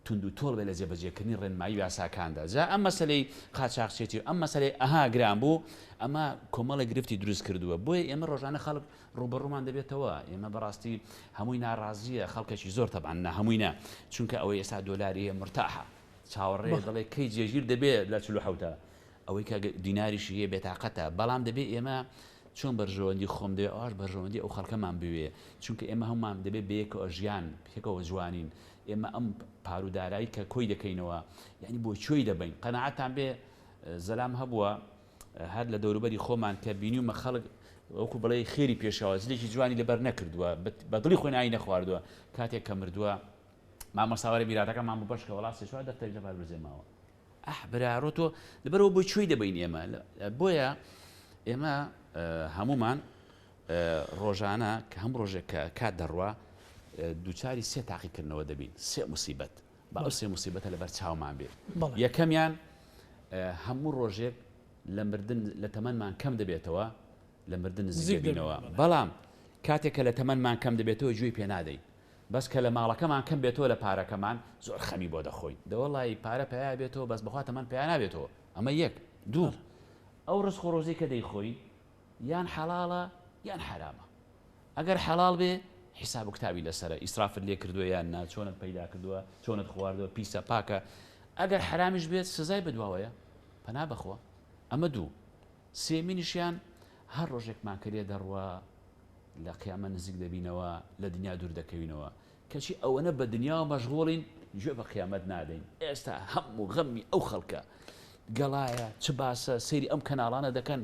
تونند و تۆڵ بێ لە جێبەجێکردنی ڕێنمایی یاساکاندا جا ئەم مەسلەی قاچاقچێتی ئەم مەسلەی ئەها گران بوو ئەمە کۆمەڵی گرفتی دروست کردووە بۆیە ئێمە ڕۆژانە خەڵک ڕوبەڕوومان دەبێتەوە ئێمە بەڕاستی هەمووی ناڕازیە خەڵکێکی زۆر تەبعاً هەمووینە چونکە ئەوەی ئێستا دۆلاری مرتاحە چاوەڕێ دەڵێ کەی جێگیر دەبێت لە 47 ئەوەی کە دیناریشی هەیە بێتاقەتە بەڵام دەبێت ئێمە چۆن بەرژەوەندی خۆم دەوێت ئەوش بەرژەوەندی ئەو خەڵکەمان بوێ چونکە ئێمە هەمومان دەبێت بەیەکەوە ژیان پێکەوە جوانین ئێمە ئەم پارودارایی کە کۆی دەکەینەوە یعنی بۆ چۆی دەبین قەنەعەتان بێ زەلام هەبووە هەر لە دەوروبەری خۆمان کە بینیومە خەڵک وەکو بڵێ خێری پێشەوە زلێکی جوانی لەبەر نەکردووە بە دڵی خۆی نایی نەخواردووە کاتێک کە مردووە مامۆستاوەری بیراتەکەمان بۆ بەشکە وڵات سێ دەفتەر لەبەر بزێماوە برارۆ تۆ لەبەرەوە بۆی چۆی دەبین ئێمە بۆیە ئێمە هەمومان ڕۆژانە کە هەم ڕۆژێک کە کات دەڕوا دووچاری سێ تاقیکردنەوە دەبین سێ موسیبەت با ئەو سێ موسیبەتە لەبەر چاومان بێت یەکەمیان هەموو ڕۆژێک لە مردن لە تەمەنمان کەم دەبێتەوە لە مردن نزیک دەبینەوە بەڵام کاتێک کە لە تەمەنمان کەم دەبێتەوە گوێی پێ نادەین بەس کە لە ماڵەکەمان کەم بێتەوە لە پارەکەمان زۆر خەمی بۆ دەخۆین دەوەڵی پارە پێیا بێتەوە بەس بەخوا تەمەن پێیا نابێتەوە ئەمە یەک دوو ئەو ڕزق و ڕۆزی کە دەیخۆی یان حەڵاڵە یان حرامە ئەگەر حەڵاڵ بێ حیساب و کتابی لەسرە ئیسرافت لێ کردووە یان نا چۆنت پەیدا کردووە چۆنت خواردووە پیسە پاکە ئەگەر حرامیش بێت سزای بەدواوەیە پەنا بەخوا ئەمە دوو سێمینیشیان هەر ڕۆژێکمان کرێ دەڕوە لە قیامە نزیک دەبینەوە لە دنیا دوور دەکەوینەوە کەچی ئەوەنە بە دنیا مەشغوڵین گوێ بە قیامەت نادەین ئێستا هەموو غەمی ئەو خەڵکە گەڵایە چ باسە سەیری ئەم کەناڵانە دەکەن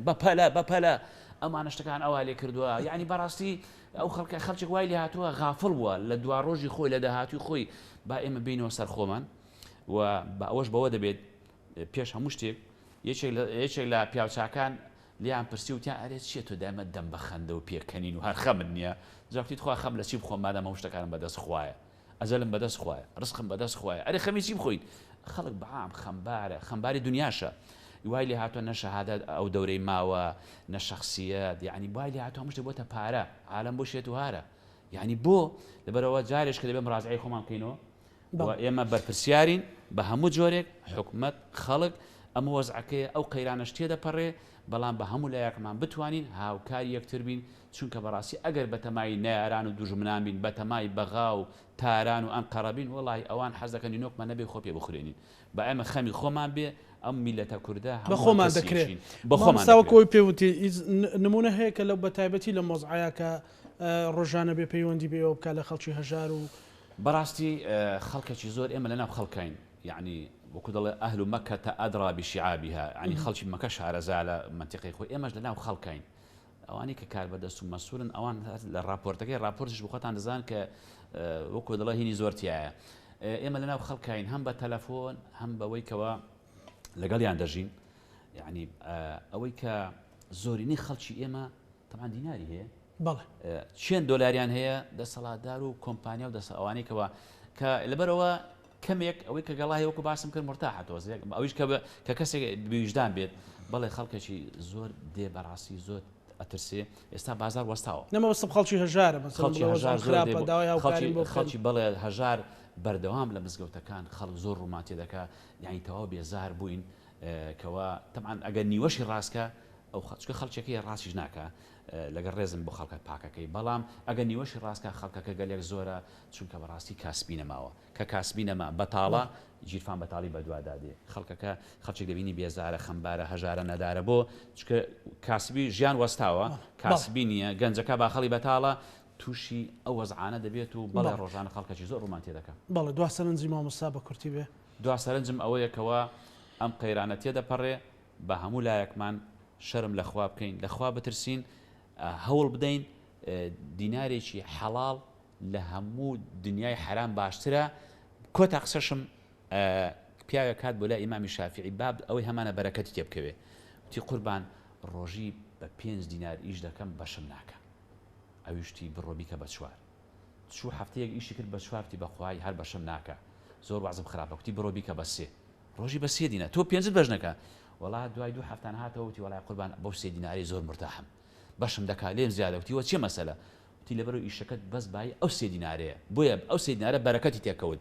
بەپەلە ئەمانە شتەکان ئەوە لێ کردووە یعنی بەڕاستی ئەو خەڵکێک وای لێ هاتووە غافڵ بووە لە دوا ڕۆژی خۆی لە داهاتوی خۆی با ئێمە بینەوە سەر خۆمان و بە ئەوەش بەوە دەبێت پێش هەموو شتێک یەکێک لە پیاوچاکان لیان پرسی وتیان ئەرێ چیە تۆ دامە دەم بە خەندە و پێکەنین و هەر خەمت نییە جاوتیت خوا خەم لە چی بخۆم مادەم هەموو شتەکانم بەدەست خوایە ئەزەلم بەدەست خوایە ڕزقم بەدەست خوایە ئەرێ خەمی چی بخۆین خەڵک بەعام خەمبارە خەمباری دنیاشە وای لێ هاتووە نە شەهادەت ئەو دەورەی ماوە نە شەخسیەت یعنی وای لێ هاتووە هەموو شتێک بۆتە پارە عالەم بۆ شێت و هارە یعنی بۆ لەبەرەوە جارێش کە دەبێ مڕازعی خۆمان بکەینەوە و ئێمە بەرپرسیارین بە هەموو جۆرێک حکومەت خەڵک ئەمە وەزعەکەی ئەو قەیرانەش تێدەپەڕێ بەڵام بە هەموو لایەکمان بتوانین هاوکاری یەکتر بین چونکە بەڕاستی ئەگەر بەتەمای نایاران و دوژمنان بین بەتەمای بەغا و تاران و ئەم قەڕەبین وڵی ئەوان حەز دەکەن نۆکمان نەبێ خۆ پێ بخورێنین بە ئێمە خەمی خۆمان بێ ئەم میلەتە کوردە بە خۆمان دەکرێت بە خۆمانساوەکەوەی پێوتی نمونە هەیە کە لەو بەتایبەتی لە مۆزعەیە کە ڕۆژانە بێ پەیوەندی بێەوە بکە لە خەڵکی هەژار و بەڕاستی خەڵکێکی زۆر ئێمە لەناو خەڵکین یعنی وەکو دەڵێ ئەهل مەکە ئەدرا بشیعابها ینی خەڵکی مەکە شارەزا لە منتیقی خۆی ئێمەش لەناو خەڵکین ئەوانی کە کار بەدەست و مەسوولن ئەوان لە راپۆرتەکەی راپۆرتش بخۆتان دەزان کە وەکو دەڵێ هینی زۆرتیایە ئێمە لەناو خەڵکین هەم بە تەلەفۆن هەم بەوەی کەوە لەگەڵیان دەژین یعنی ئەوەی کە زۆرینی خەڵکی ئێمە تەمان دیناری هەیە چێن دۆلاریان هەیە دەسەڵاتدار و کۆمپانیا و دەسە ئەوانەی کەوە کە لەبەرەوە کەمێک ئەوەی کە گەڵای وەکو باسم کرد مرتاحەتەوە ئەویش کە کەسێک ویژدان بێت بەڵێ خەڵکێکی زۆر دێ بەڕاستی زۆر ئەترسێ ئێستا بازار وەستاوە نەمە وەستە خەڵکی هەژارە خەڵکی بڵێ هەژار بەردەوام لە مزگەوتەکان خەڵک زۆر ڕووماتی دەکات یعنی تەواو بێزار بووین کەوە تەمان ئەگەر نیوەشی ڕاستکە ئەو چکە خەڵکێکی ڕاستیش ناکە لەگەر ڕێزم بۆ خەڵکە پاکەکەی بەڵام ئەگەر نیوەشی ڕاستکە خەڵکەکە گەلێک زۆرە چونکە بەڕاستی کاسبی نەماوە کە کاسبی نەما بەتاڵە ژیرفان بەتاڵی بەدوادادێ خەڵکەکە خەڵکێک دەبینی بێزارە خەمبارە هەژارە نەدارە بۆ چکە کاسبی ژیان وەستاوە کاسبی نییە گەنجەکە با خەڵی بەتاڵە تووشی ئەو وەزعانە دەبێت و بەڵێ ڕۆژانە خەڵکەکی زۆر ڕوومانتی دەکەن بەڵێ دوا سەرنجی مامۆستا بە کورتی بێ دوا سەرنجم ئەوەیەکەوە ئەم قەیرانە تێدەپەڕێ بە هەموو لایەکمان شەرم لەخوا بکەین لەخوا بترسین هەوڵ بدەین دینارێکی حەڵاڵ لە هەموو دنیای حرام باشترە کۆتا قسەشم پیاوە کات بۆ لای ئیمامی شافعی باب ئەوەی هەمانە بەرەکەتی تێ بکەوێ وتی قوربان ڕۆژی بە 5 دینار ئیش دەکەم بەشم ناکە ئەویشتی بڕۆبیکە بە چوار چوو هەفتەیەک ئیشی کرد بە چوارتی بەخوای هەر بەشم ناکە زۆر وازم خراپە وتی بڕۆبیکە بە سێ ڕۆژی بە 3 دینە تۆ 5 بەش نەکە وڵا دوای 2 هەفتان هاتەوە وتی وڵای قوربان بەو 3 دیناری زۆر مرتاحم بەشم دەکا لێم زیادە وتی وە چی مەسەلە تی لەبەرەوە ئیشەکەت بەس بای ئەو سێ دینارەیە بۆیە ئەو سێ دینارە بەرەکەتی تێکەوت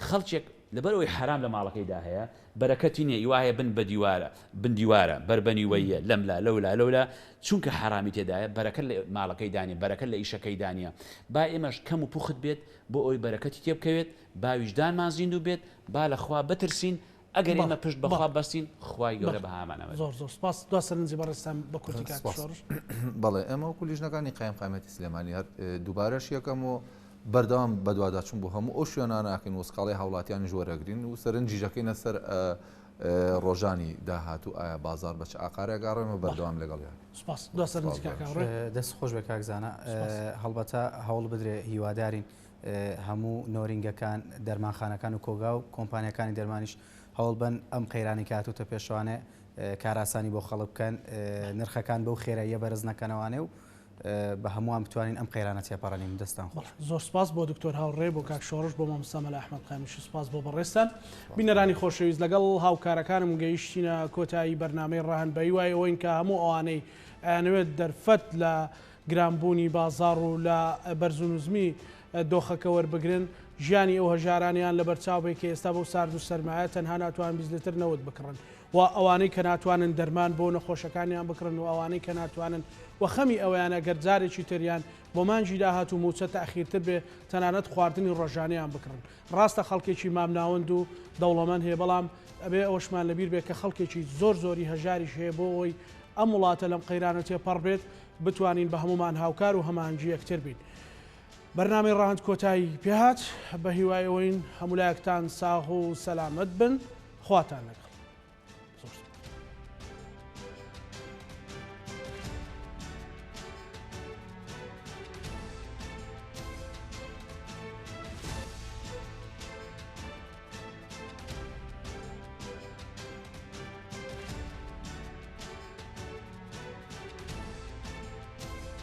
خەڵکێک لەبەرەوەی حرام لە ماڵەکەیدا هەیە بەرەکەتی نییە ئیواهەیە بن بە دیوارە بندیوارە بربەنیوەیە لەملا لەولا چونکە حرامی تێدایە بەرەکە لە ماڵەکەی دانیە بەرەکە لە ئیشەکەی دانیە با ئێمەش کەم و پوخت بێت بۆ ئەوی بەرەکەتی تێبکەوێت با ویژدانمان زیندوو بێت با لەخوا بترسین ئەگەر ئێمە پشت بەخوا بەستین خوای گەورە بەهامانەوە زۆر سپاس دو سەرنجی بەڕێستان بە کورتی کاک شۆڕش بەڵێ ئەمە وەکو لیژنەکانی قایمقامەتی سلێمانی هەر دووبارەش یەکەم و بەردەوام بەدواداچوون بۆ هەموو ئەو شوێناناکەین وسکاڵی هاوڵاتیانی ژوەرەگرین و سەرنجیژەکەینە سەر ڕۆژانی داهاتوو ئایا بازار بەچ ئاقارێگاڕێمە بەردەوام لەگەڵیان سپاس دو سەرنجی کاکاڕێ دەست خۆش بە کاکزانە هەڵبەتە هەوڵ بدرێ هیوادارین هەموو نۆرینگەکان دەرمانخانەکان و کۆگا و کۆمپانیەکانی دەرمانیش هەوڵ بن ئەم قەیرانی کاتوتە پێشوانێ کاراسانی بۆ خەڵک بکەن نرخەکان بەو خێراییە بەرز نەکەنەوانێ و بە هەمووان بتوانین ئەم قەیرانە تێپەڕێنین دەستان خۆش زۆر سپاس بۆ دکتۆر هاوڕێ بۆ کاک شۆڕش بۆ مامۆستا مەلا ئەحمەد قامیشی سپاس بۆ بەڕێستان بینەرانی خۆشەویست لەگەڵ هاوکارەکانم گەیشتینە کۆتایی بەرنامەی ڕاهەنبەری وایە ئەوەین کە هەموو ئەوانەی ئەیانەوێت دەرفەت لە گرانبوونی بازاڕ و لە بەرزونوزمی دۆخەکە وەربگرن ژیانی ئەو هەژارانیان لە بەرچاوبێک کە ئێستا بەو سارد و سەرمایە تەنها ناتوان بیزلتر نەوت بکڕن و ئەوانەی کە ناتوانن دەرمان بۆ نەخۆشەکانیان بکڕن و ئەوانەی کە ناتوانن وەخەمی ئەویانە گەرجارێکی تریان بۆ مانجی داهات و موچە تاخیرتر بێ تەنانەت خواردنی ڕۆژانیان بکڕن ڕاستە خەڵکێکی مامناوەند و دەوڵەمەند هەیە بەڵام ئەبێ ئەوشمان لەبیر بێت کە خەڵکێکی زۆری هەژاریش هەیە بۆ ئەوی ئەم وڵاتە لەم قەیرانە تێپەڕ بێت بتوانین بە هەمومان هاوکار و هەمانجی یەکتر بین. بەرنامەی ڕاهەند کۆتایی پێهات بە هیوای ئەوەین هەمولایەکتان ساغ و سەلامەت بن خواتان لەگەڵ.